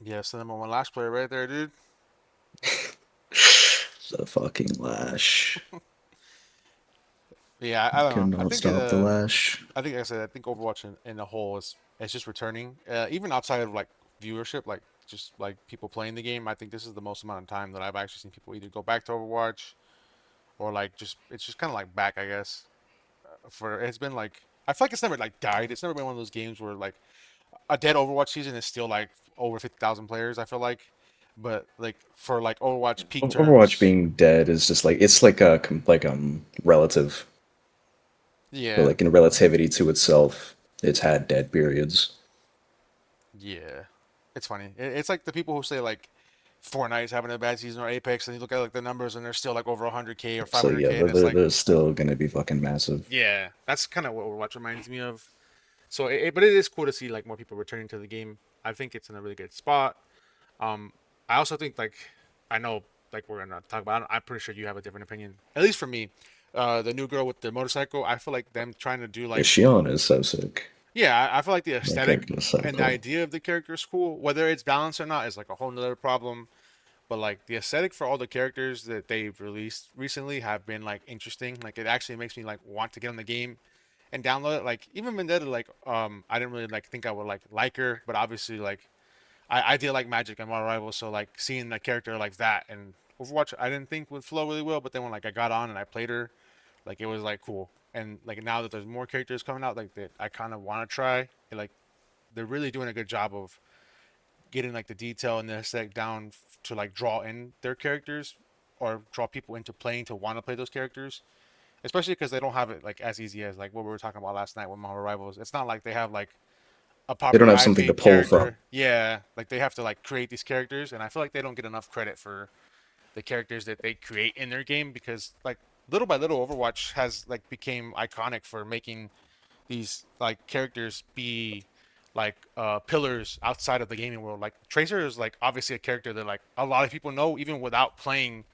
Yeah. So number one last player right there, dude. The fucking lash. Yeah. I don't know. Cannot stop the lash. I think like I said I think Overwatch in the whole is it's just returning. Even outside of like viewership, like just like people playing the game. I think this is the most amount of time that I've actually seen people either go back to Overwatch or like just it's just kind of like back, I guess. For it's been like I feel like it's never like died. It's never been one of those games where like a dead Overwatch season is still like over 50,000 players. I feel like, but like for like Overwatch peak Overwatch terms, being dead is just like it's like a relative, but yeah, like in relativity to itself, it's had dead periods. yeah, it's funny. It's like the people who say like Fortnite is having a bad season or Apex, and you look at like the numbers and they're still like over 100K or So yeah, 500K, and it's like, they're still gonna be fucking massive. yeah, that's kind of what Overwatch reminds me of. So, but it is cool to see like more people returning to the game. I think it's in a really good spot. Um, I also think like I know like we're gonna talk about. I'm pretty sure you have a different opinion. At least for me, the new girl with the motorcycle. I feel like them trying to do Yeah, like Shion is so sick. yeah. I feel like the That aesthetic character is so and the cool. idea of the character is cool. Whether it's balanced or not is like a whole nother problem. But like the aesthetic for all the characters that they've released recently have been like interesting. Like it actually makes me like want to get on the game and download it. Like even Vendetta, like I didn't really like think I would like her, but obviously like I did like Magic and Modern Rivals, so like seeing a character like that and Overwatch, I didn't think would flow really well, but then when like I got on and I played her, like it was like cool. And like now that there's more characters coming out, like that I kind of want to try. And, like they're really doing a good job of getting like the detail and the aesthetic down to like draw in their characters or draw people into playing to want to play those characters. Especially because they don't have it like as easy as like what we were talking about last night with Marvel Rivals. It's not like they have like a They don't popular have something to IP pull from. character. Yeah, like they have to like create these characters, and I feel like they don't get enough credit for the characters that they create in their game because like little by little, Overwatch has like became iconic for making these like characters be like pillars outside of the gaming world. Like Tracer is like obviously a character that like a lot of people know even without playing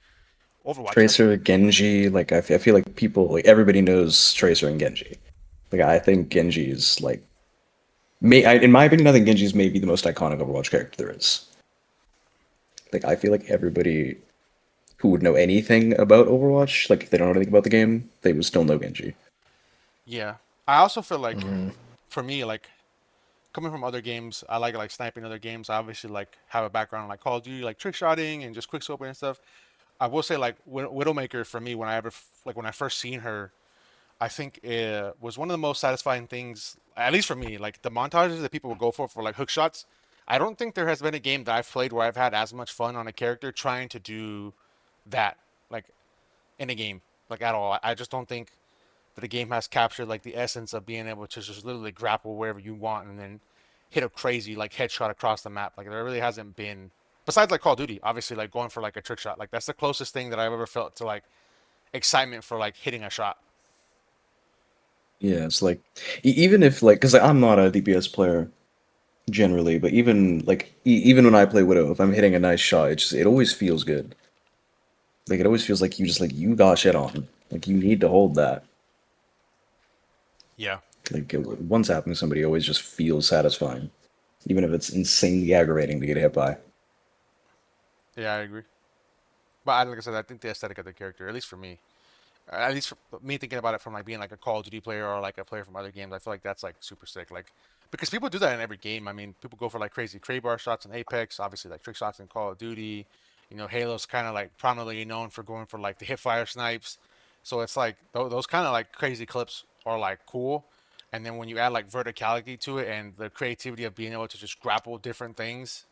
Overwatch. I feel Tracer, Genji, like I feel like people, like everybody knows Tracer and Genji. Like I think Genji is like, in my opinion, I think Genji is maybe the most iconic Overwatch character there is. Like I feel like everybody who would know anything about Overwatch, like if they don't know anything about the game, they would still know Genji. Yeah, I also feel like Mm-hmm. for me, like coming from other games, I like sniping other games. I obviously like have a background in, like Call of Duty, like trick shotting and just quick scoping and stuff. I will say like Widowmaker for me when I ever like when I first seen her, I think it was one of the most satisfying things, at least for me. Like the montages that people will go for like hook shots. I don't think there has been a game that I've played where I've had as much fun on a character trying to do that, like in a game, like at all. I just don't think that the game has captured like the essence of being able to just literally grapple wherever you want and then hit a crazy like headshot across the map. Like there really hasn't been, besides like Call of Duty, obviously like going for like a trick shot. Like that's the closest thing that I've ever felt to like excitement for like hitting a shot. Yeah, it's like even if like because I'm not a DPS player generally, but even like even when I play Widow, if I'm hitting a nice shot, it always feels good. Like it always feels like you got shit on. Like you need to hold that. Yeah, Like once happening to somebody always just feels satisfying, even if it's insanely aggravating to get hit by. yeah, I agree. But like I said, I think the aesthetic of the character, at least for me, at least for me thinking about it from like being like a Call of Duty player or like a player from other games, I feel like that's like super sick. Like because people do that in every game. I mean, people go for like crazy Krabar shots in Apex, obviously like trick shots in Call of Duty. You know, Halo's kind of like prominently known for going for like the hip fire snipes. So it's like those kind of like crazy clips are like cool. And then when you add like verticality to it and the creativity of being able to just grapple different things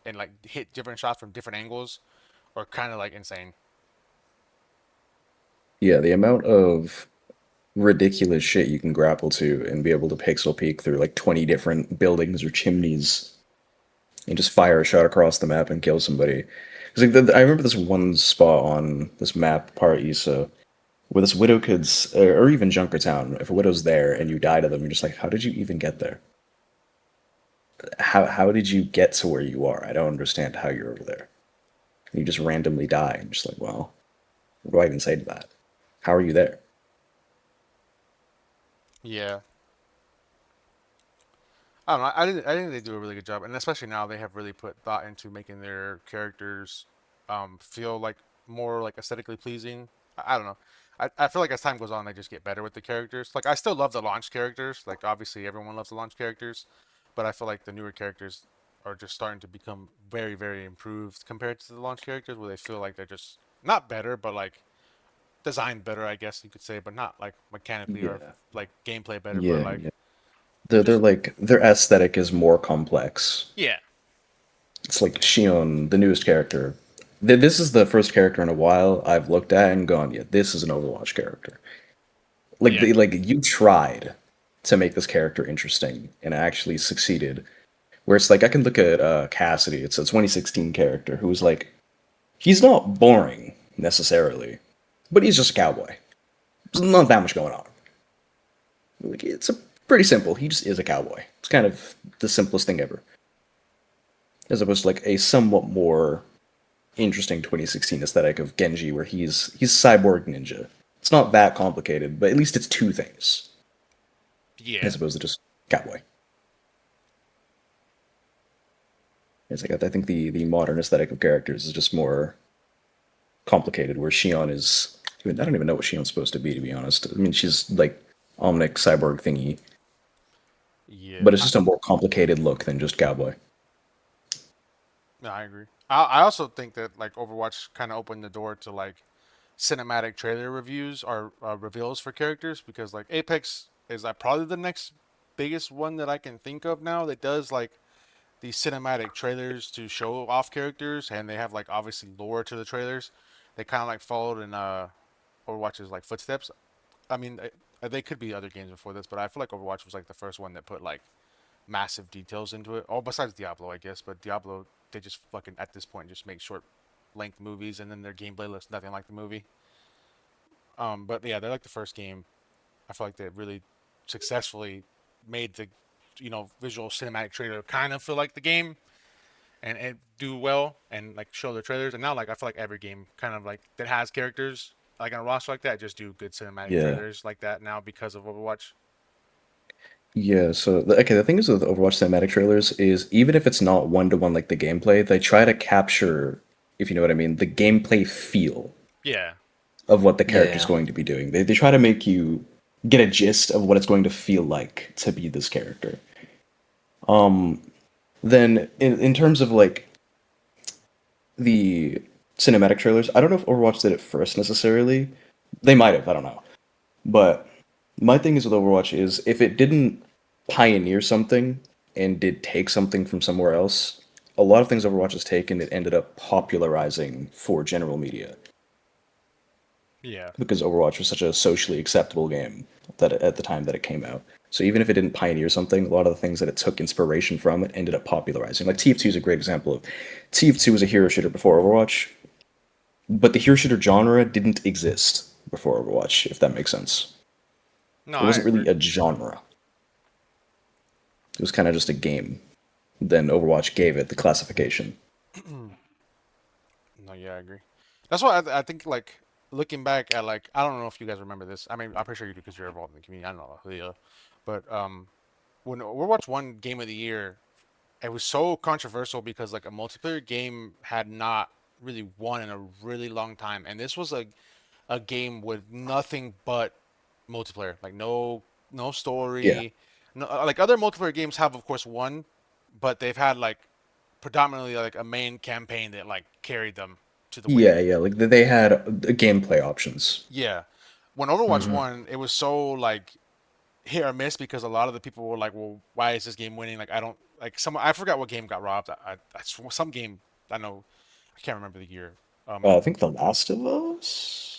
and like hit different shots from different angles are kind of like insane. Yeah, the amount of ridiculous shit you can grapple to and be able to pixel peek through like 20 different buildings or chimneys and just fire a shot across the map and kill somebody. 'Cause, like, I remember this one spot on this map, Par Isa, where this widow could, or even Junkertown, if a widow's there and you die to them, you're just like, how did you even get there? How did you get to where you are? I don't understand how you're over there. And you just randomly die. I'm just like, well, what do I even say to that? How are you there? Yeah, I don't know. I think they do a really good job, and especially now they have really put thought into making their characters feel like more like aesthetically pleasing. I don't know. I feel like as time goes on, they just get better with the characters. Like I still love the launch characters. Like obviously everyone loves the launch characters, but I feel like the newer characters are just starting to become very very improved compared to the launch characters, where they feel like they're just not better, but like designed better, I guess you could say, but not like mechanically or Yeah. like gameplay better, but Yeah, like yeah. They're just like their aesthetic is more complex. yeah, It's like Shion, the newest character. This is the first character in a while I've looked at and gone, yeah, this is an Overwatch character. Like yeah. like you tried to make this character interesting and actually succeeded. Where it's like I can look at Cassidy, it's a 2016 character who's like he's not boring necessarily, but he's just a cowboy. There's not that much going on. Like it's a pretty simple. He just is a cowboy. It's kind of the simplest thing ever. As opposed to like a somewhat more interesting 2016 aesthetic of Genji, where he's cyborg ninja. It's not that complicated, but at least it's two things Yeah. as opposed to just cowboy. It's like I think the modern aesthetic of characters is just more complicated. Where Shion is, I don't even know what Shion's supposed to be honest. I mean, she's like Omnic cyborg thingy, Yeah, but it's just a more complicated look than just cowboy. no, I agree. I also think that like Overwatch kind of opened the door to like cinematic trailer reviews or reveals for characters because like Apex is like probably the next biggest one that I can think of now that does like these cinematic trailers to show off characters and they have like obviously lore to the trailers. They kind of like followed in Overwatch's like footsteps. I mean, they could be other games before this, but I feel like Overwatch was like the first one that put like massive details into it. Oh, besides Diablo, I guess. But Diablo, they just fucking at this point just make short length movies, and then their gameplay looks nothing like the movie. But yeah, they're like the first game. I feel like they really successfully made the, visual cinematic trailer kind of feel like the game and do well and like show the trailers. And now like I feel like every game kind of like that has characters like on a roster like that just do good cinematic Yeah. trailers like that now because of Overwatch. Yeah, so okay, the thing is with Overwatch cinematic trailers is even if it's not one to one like the gameplay, they try to capture if you know what I mean, the gameplay feel Yeah. of what the character's Yeah. going to be doing. They try to make you get a gist of what it's going to feel like to be this character. Then in terms of like the cinematic trailers, I don't know if Overwatch did it first necessarily. They might have, I don't know. But my thing is with Overwatch is if it didn't pioneer something and did take something from somewhere else, a lot of things Overwatch has taken, it ended up popularizing for general media Yeah. because Overwatch was such a socially acceptable game that at the time that it came out. So even if it didn't pioneer something, a lot of the things that it took inspiration from, it ended up popularizing. Like TF2 is a great example of. TF2 was a hero shooter before Overwatch, but the hero shooter genre didn't exist before Overwatch, if that makes sense. No, It I wasn't agree. really a genre. It was kind of just a game. Then Overwatch gave it the classification. No, yeah, I agree. That's why I think like looking back at like I don't know if you guys remember this. I mean, I'm pretty sure you do because you're involved in the community. I don't know who you are, but when Overwatch won Game of the Year, it was so controversial because like a multiplayer game had not really won in a really long time, and this was a game with nothing but multiplayer, like no Yeah. story, no like other multiplayer games have of course won, but they've had like predominantly like a main campaign that like carried them to the win. Yeah, yeah. Like they had gameplay options. Yeah. When Overwatch Hmm. won, it was so like hit or miss because a lot of the people were like, "Well, why is this game winning?" Like, I don't like some. I forgot what game got robbed. Some game. I know. I can't remember the year. I think The Last of Us.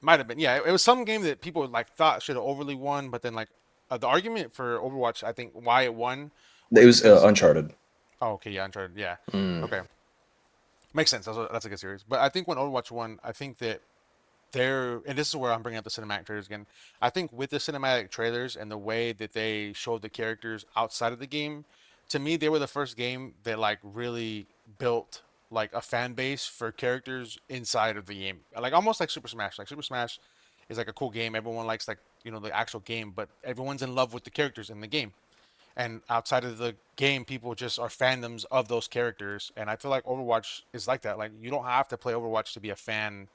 Might have been. Yeah, it was some game that people like thought should have overly won, but then like the argument for Overwatch, I think why it won It was was because. Uncharted. Oh, okay, yeah, Uncharted. Yeah, Mm. okay, makes sense. That's a good series. But I think when Overwatch won, I think that there, and this is where I'm bringing up the cinematic trailers again. I think with the cinematic trailers and the way that they showed the characters outside of the game, to me they were the first game that like really built like a fan base for characters inside of the game. Like almost like Super Smash. Like Super Smash is like a cool game. Everyone likes like, the actual game, but everyone's in love with the characters in the game. And outside of the game, people just are fandoms of those characters. And I feel like Overwatch is like that. Like you don't have to play Overwatch to be a fan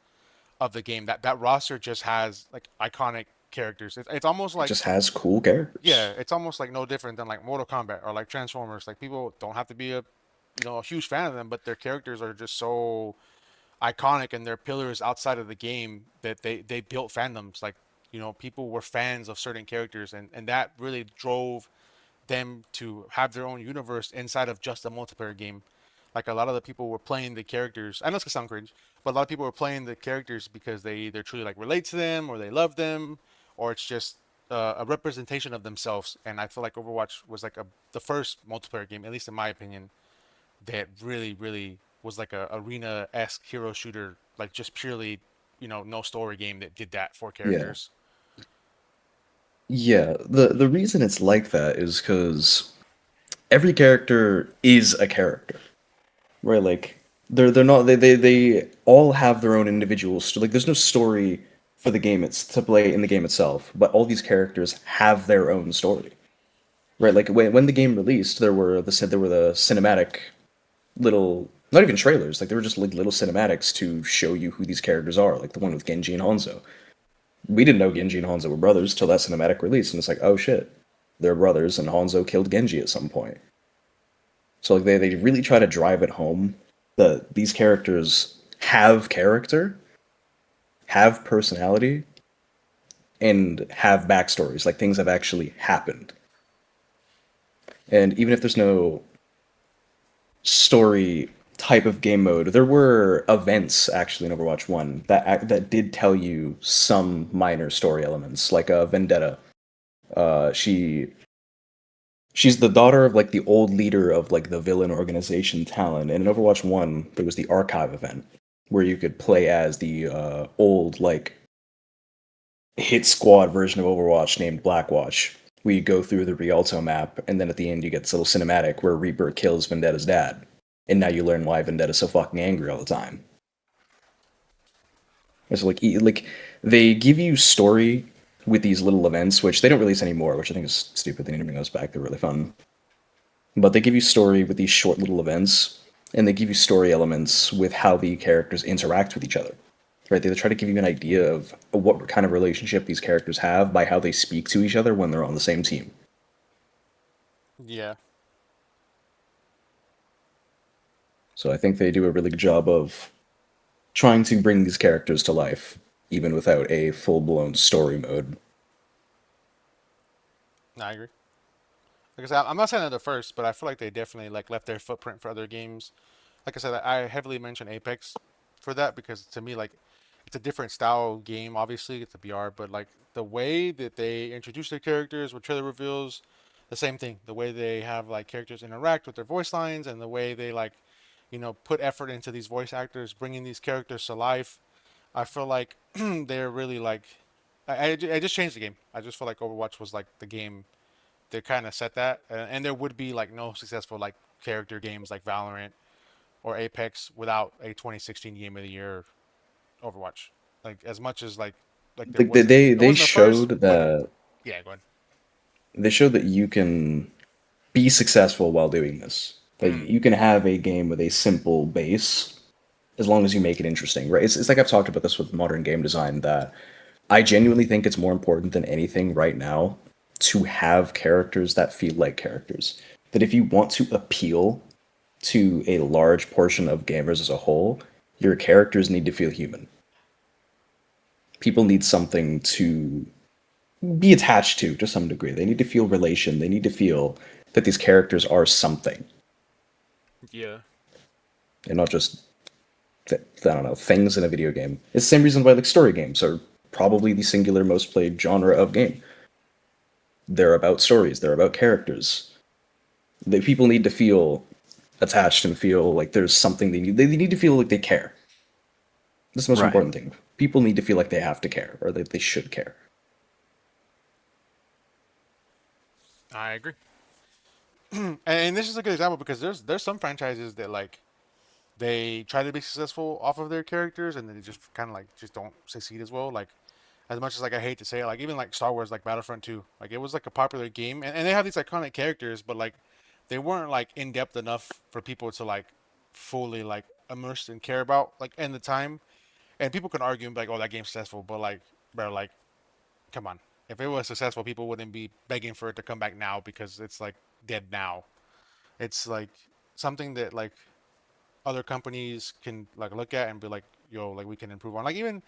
of the game. That roster just has like iconic characters. It's almost It like, just has cool yeah, characters. it's almost like no different than like Mortal Kombat or like Transformers. Like people don't have to be a huge fan of them, but their characters are just so iconic and they're pillars outside of the game that they built fandoms. Like, people were fans of certain characters, and that really drove them to have their own universe inside of just a multiplayer game. Like a lot of the people were playing the characters. I know it's gonna sound cringe, but a lot of people were playing the characters because they either truly like relate to them, or they love them, or it's just a representation of themselves. And I feel like Overwatch was like the first multiplayer game, at least in my opinion, that really, really was like a arena-esque hero shooter, like just purely, no story game that did that for Yeah. characters. Yeah. The reason it's like that is because every character is a character. Right, like they're not they all have their own individual like there's no story for the game it's to play in the game itself, but all these characters have their own story. Right, like when the game released, there were the cinematic little not even trailers, like they were just like little cinematics to show you who these characters are, like the one with Genji and Hanzo. We didn't know Genji and Hanzo were brothers till that cinematic release, and it's like, oh shit, they're brothers, and Hanzo killed Genji at some point. So like they really try to drive it home that these characters have character, have personality, and have backstories. Like things have actually happened. And even if there's no story type of game mode, there were events actually in Overwatch 1 that did tell you some minor story elements, like Vendetta. She's the daughter of like the old leader of like the villain organization Talon. And in Overwatch 1, there was the archive event where you could play as the old like hit squad version of Overwatch named Blackwatch. We go through the Rialto map, and then at the end you get this little cinematic where Reaper kills Vendetta's dad. And now you learn why Vendetta's so fucking angry all the time. It's like they give you story with these little events, which they don't release anymore, which I think is stupid. They need to bring those back. They're really fun. But they give you story with these short little events and they give you story elements with how the characters interact with each other. Right? They try to give you an idea of what kind of relationship these characters have by how they speak to each other when they're on the same team. Yeah. So I think they do a really good job of trying to bring these characters to life, even without a full blown story mode. No, I agree. Like I said, I'm not saying they're the first, but I feel like they definitely like left their footprint for other games. Like I said, I heavily mention Apex for that because to me, like, it's a different style game. Obviously, it's a BR, but like the way that they introduce their characters with trailer reveals, the same thing. The way they have like characters interact with their voice lines and the way they like, put effort into these voice actors, bringing these characters to life. I feel like they're really like, I just changed the game. I just feel like Overwatch was like the game they kind of set that, and there would be like no successful like character games like Valorant or Apex without a 2016 Game of the Year Overwatch. Like as much as like there Like they wasn't they, it they wasn't the first, showed but that yeah, go ahead. they showed that you can be successful while doing this. Like Mm, you can have a game with a simple base as long as you make it interesting, right? It's like I've talked about this with modern game design that I genuinely think it's more important than anything right now to have characters that feel like characters. That if you want to appeal to a large portion of gamers as a whole, your characters need to feel human. People need something to be attached to some degree. They need to feel relation. They need to feel that these characters are something yeah, and not just I don't know things in a video game. It's the same reason why like story games are probably the singular most played genre of game. They're about stories. They're about characters. People need to feel attached and feel like there's something they need. They need to feel like they care. This is the most Right. important thing. People need to feel like they have to care or that they should care. I agree. And this is a good example because there's some franchises that like they try to be successful off of their characters and then they just kind of like just don't succeed as well. Like as much as like I hate to say it, like even like Star Wars, like Battlefront 2, like it was like a popular game, and they have these iconic characters, but like they weren't like in depth enough for people to like fully like immerse and care about like in the time. And people can argue and be like, oh, that game's successful, but like, bro, like, come on, if it was successful, people wouldn't be begging for it to come back now because it's like dead now. It's like something that like other companies can like look at and be like, yo, like we can improve on. Like even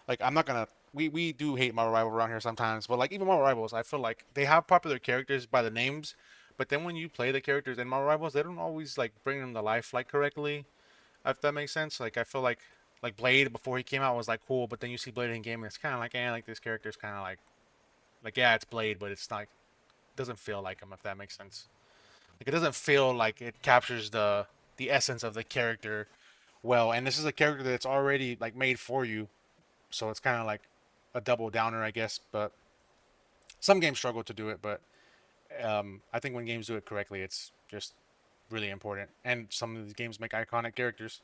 like I'm not gonna we do hate Marvel Rivals around here sometimes, but like even Marvel Rivals, I feel like they have popular characters by the names, but then when you play the characters in Marvel Rivals, they don't always like bring them to life like correctly. If that makes sense. Like I feel like Blade before he came out was like cool, but then you see Blade in game and it's kind of like like this character's kind of like yeah, it's Blade, but it's not doesn't feel like him if that makes sense. Like it doesn't feel like it captures the essence of the character well. And this is a character that's already like made for you, so it's kind of like a double downer, I guess. But some games struggle to do it, but I think when games do it correctly, it's just really important. And some of these games make iconic characters.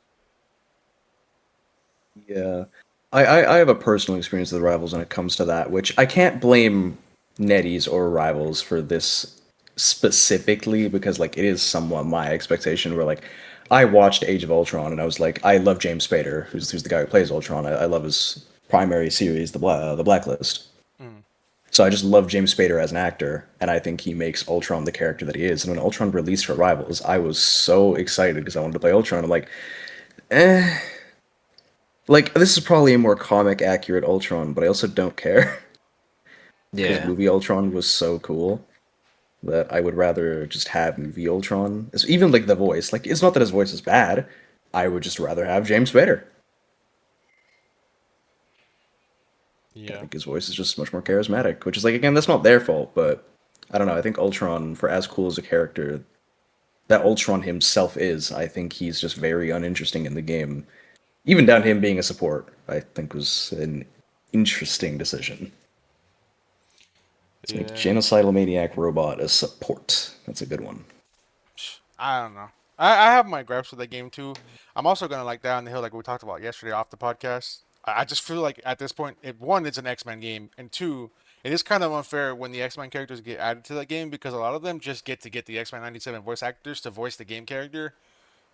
Yeah. I have a personal experience with Rivals when it comes to that, which I can't blame NetEase or Rivals for this specifically because like it is somewhat my expectation where like I watched Age of Ultron and I was like, I love James Spader, who's the guy who plays Ultron. I love his primary series, the Blacklist. Mm. So I just love James Spader as an actor, and I think he makes Ultron the character that he is. And when Ultron released for Rivals, I was so excited because I wanted to play Ultron. I'm like, eh. Like, this is probably a more comic accurate Ultron, but I also don't care. Because Yeah. movie Ultron was so cool that I would rather just have movie Ultron. Even like the voice. Like, it's not that his voice is bad. I would just rather have James Spader. I Yeah. think his voice is just much more charismatic, which is like, again, that's not their fault, but I don't know. I think Ultron, for as cool as a character that Ultron himself is, I think he's just very uninteresting in the game. Even down to him being a support, I think was an interesting decision. To make Yeah. genocidal maniac robot a support. That's a good one. I don't know. I have my gripes with that game too. I'm also gonna like down the hill like we talked about yesterday off the podcast. I just feel like at this point, one, it's an X-Men game, and two, it is kind of unfair when the X-Men characters get added to that game because a lot of them just get to get the X-Men '97 voice actors to voice the game character.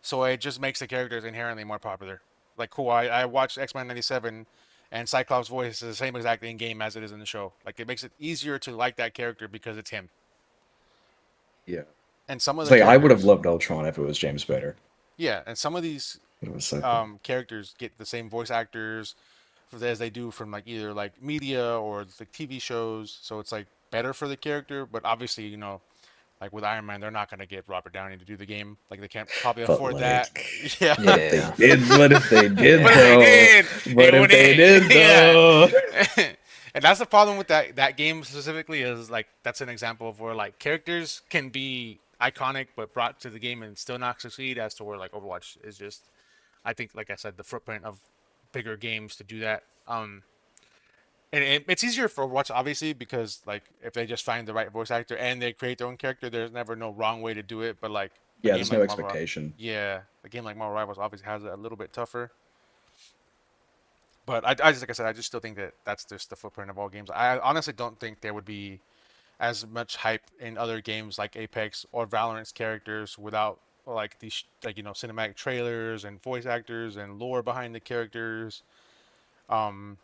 so it just makes the characters inherently more popular. Like, cool. I watched X-Men '97, and Cyclops' voice is the same exact in game as it is in the show. Like, it makes it easier to like that character because it's him. Yeah. And some of It's the like I would have characters, loved Ultron if it was James Spader. yeah, and some of these It was so cool. characters get the same voice actors as they do from like either like media or the TV shows. So it's like better for the character, but obviously, like with Iron Man, they're not gonna get Robert Downey to do the game. Like they can't probably But afford that. like, Yeah. they Yeah. did. What if they did But if they though? did, What it if they wouldn't. did Yeah. though? And that's the problem with that game specifically is like that's an example of where like characters can be iconic but brought to the game and still not succeed as to where like Overwatch is just I think like I said the footprint of bigger games to do that. And it's easier for Overwatch obviously because like if they just find the right voice actor and they create their own character, there's never no wrong way to do it. But like a Yeah, game there's no like Marvel, expectation. yeah, a game like Marvel Rivals obviously has it a little bit tougher. But I just like I said, I just still think that that's just the footprint of all games. I honestly don't think there would be as much hype in other games like Apex or Valorant's characters without like these like cinematic trailers and voice actors and lore behind the characters. Um,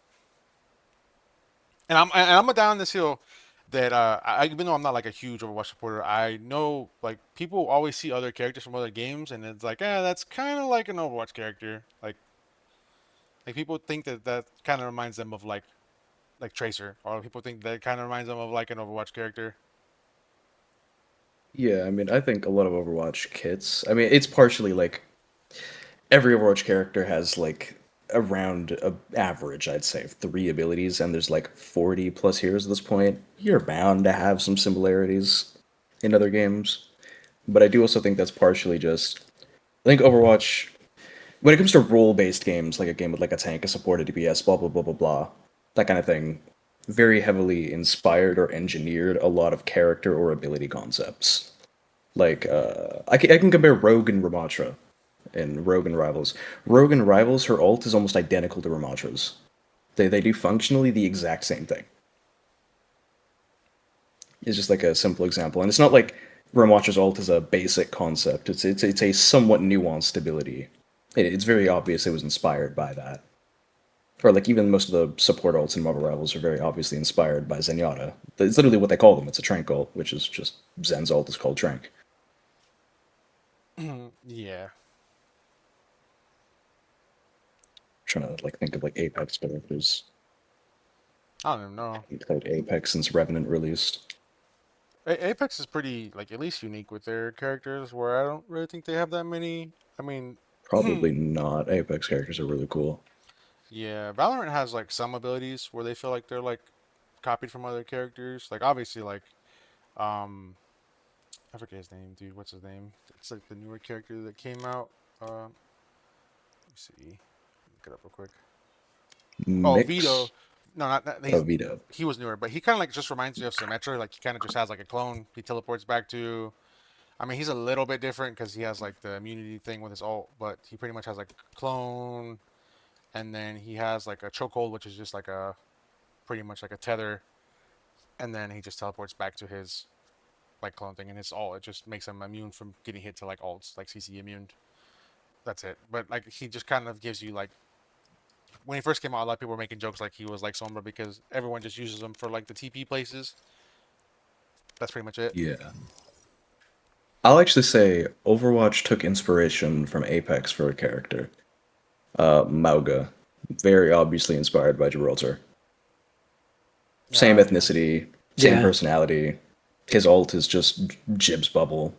and I'm a down this hill that even though I'm not like a huge Overwatch supporter, I know like people always see other characters from other games and it's like, that's kind of like an Overwatch character. Like people think that that kind of reminds them of like Tracer, or people think that kind of reminds them of like an Overwatch character. Yeah, I mean, I think a lot of Overwatch kits. I mean, it's partially like every Overwatch character has like around a average, I'd say, of 3 abilities, and there's like 40 plus heroes at this point. You're bound to have some similarities in other games, but I do also think that's partially just. I think Overwatch, when it comes to role-based games, like a game with like a tank, a support, a DPS, blah blah blah blah blah, that kind of thing, very heavily inspired or engineered a lot of character or ability concepts. Like, I can compare Rogue and Ramatra in Rogue and Rivals. Rogue and Rivals, her ult is almost identical to Ramatra's. They do functionally the exact same thing. It's just like a simple example, and it's not like Ramatra's ult is a basic concept. It's a somewhat nuanced ability. It's very obvious it was inspired by that. Or like even most of the support ults in Marvel Rivals are very obviously inspired by Zenyatta. It's literally what they call them. It's a Trank ult, which is just Zen's ult is called Trank. Yeah. Trying to like think of like Apex characters. I don't even know. I haven't played Apex since Revenant released. Apex is pretty like at least unique with their characters, where I don't really think they have that many. I mean, Probably not. Apex characters are really cool. yeah, Valorant has like some abilities where they feel like they're like copied from other characters. Like obviously like um I forget his name, dude. What's his name? It's like the newer character that came out. Let me see. Look it up real quick. Oh, Vito. Mix No, not of Vito. he was newer, but he kind of like just reminds me of Symmetra. Like he kind of just has like a clone. He teleports back to. I mean, he's a little bit different because he has like the immunity thing with his ult, but he pretty much has like a clone, and then he has like a chokehold, which is just like a pretty much like a tether, and then he just teleports back to his like clone thing, and his ult it just makes him immune from getting hit to like ults, like CC immune. That's it. But like he just kind of gives you like when he first came out, a lot of people were making jokes like he was like Sombra because everyone just uses him for like the TP places. That's pretty much it. Yeah. I'll actually say Overwatch took inspiration from Apex for a character. Mauga. Very obviously inspired by Gibraltar. Same Yeah. ethnicity, same Yeah. personality. His ult is just Jib's bubble.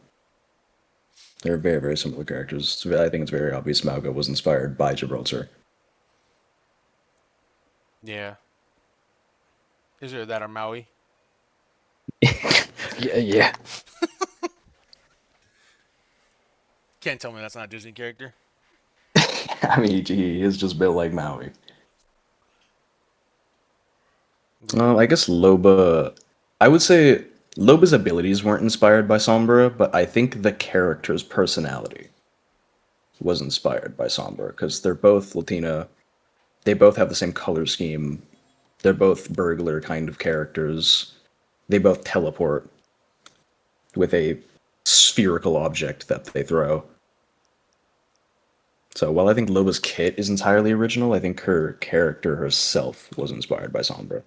They're very, very similar characters. I think it's very obvious Mauga was inspired by Gibraltar. Yeah. Is there that or Maui? Yeah, yeah. Can't tell me that's not a Disney character. I mean, he is just built like Maui. I guess Loba. I would say Loba's abilities weren't inspired by Sombra, but I think the character's personality was inspired by Sombra because they're both Latina. They both have the same color scheme. They're both burglar kind of characters. They both teleport with a spherical object that they throw. So while I think Loba's kit is entirely original, I think her character herself was inspired by Sombra.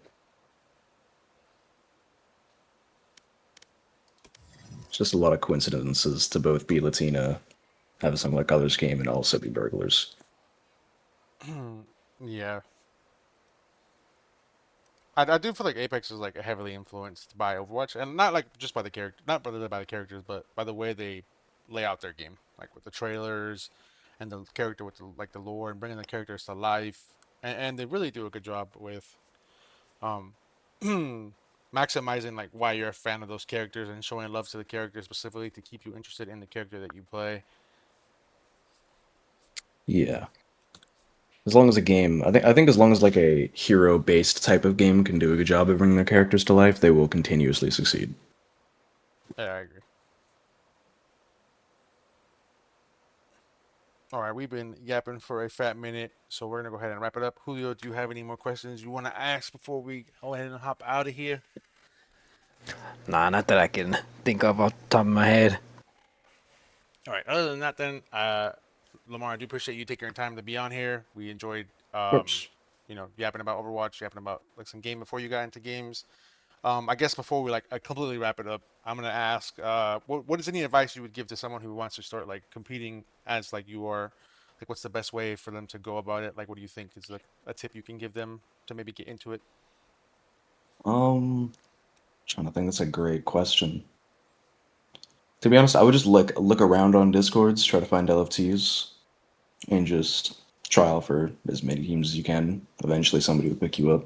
It's just a lot of coincidences to both be Latina, have a similar color scheme, and also be burglars. Yeah, I do feel like Apex is like heavily influenced by Overwatch, and not like just by the character, not by the characters, but by the way they lay out their game, like with the trailers and the character with the lore and bringing the characters to life, and they really do a good job with um maximizing like why you're a fan of those characters and showing love to the character specifically to keep you interested in the character that you play. Yeah. As long as a game, I think as long as like a hero-based type of game can do a good job of bringing their characters to life, they will continuously succeed. Yeah, I agree. All right, we've been yapping for a fat minute, so we're gonna go ahead and wrap it up. Julio, do you have any more questions you want to ask before we go ahead and hop out of here? Nah, not that I can think of off the top of my head. All right. Other than that, then, Lamar, I do appreciate you taking your time to be on here. We enjoyed, Of course. yapping about Overwatch, yapping about like some game before you got into games. I guess before we like completely wrap it up, I'm gonna ask, what is any advice you would give to someone who wants to start like competing as like you are? Like, what's the best way for them to go about it? Like, what do you think is a tip you can give them to maybe get into it? Trying to think. That's a great question. To be honest, I would just look around on Discords, try to find LFTs, and just trial for as many teams as you can. Eventually, somebody will pick you up,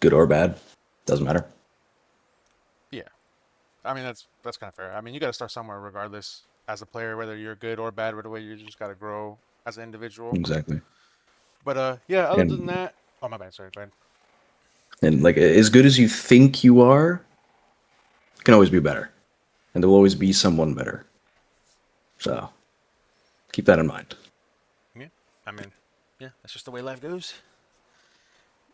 good or bad, doesn't matter. Yeah, I mean that's kind of fair. I mean, you got to start somewhere regardless. As a player, whether you're good or bad, right away, you just got to grow as an individual. Exactly. But yeah, other than And that, oh my bad, sorry, go ahead. like as good as you think you are, can always be better, and there will always be someone better. So keep that in mind. Yeah, I mean, yeah, that's just the way life goes.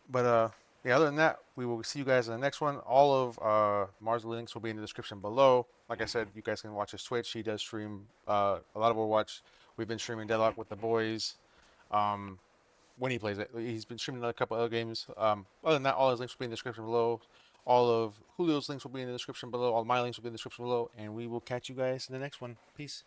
But yeah, other than that, we will see you guys in the next one. All of Mars links will be in the description below. Like I said, you guys can watch his Twitch. He does stream a lot of Overwatch. We've been streaming Deadlock with the boys. Um, when he plays it, he's been streaming a couple other games. Other than that, all his links will be in the description below. All of Julio's links will be in the description below. All my links will be in the description below. And we will catch you guys in the next one. Peace.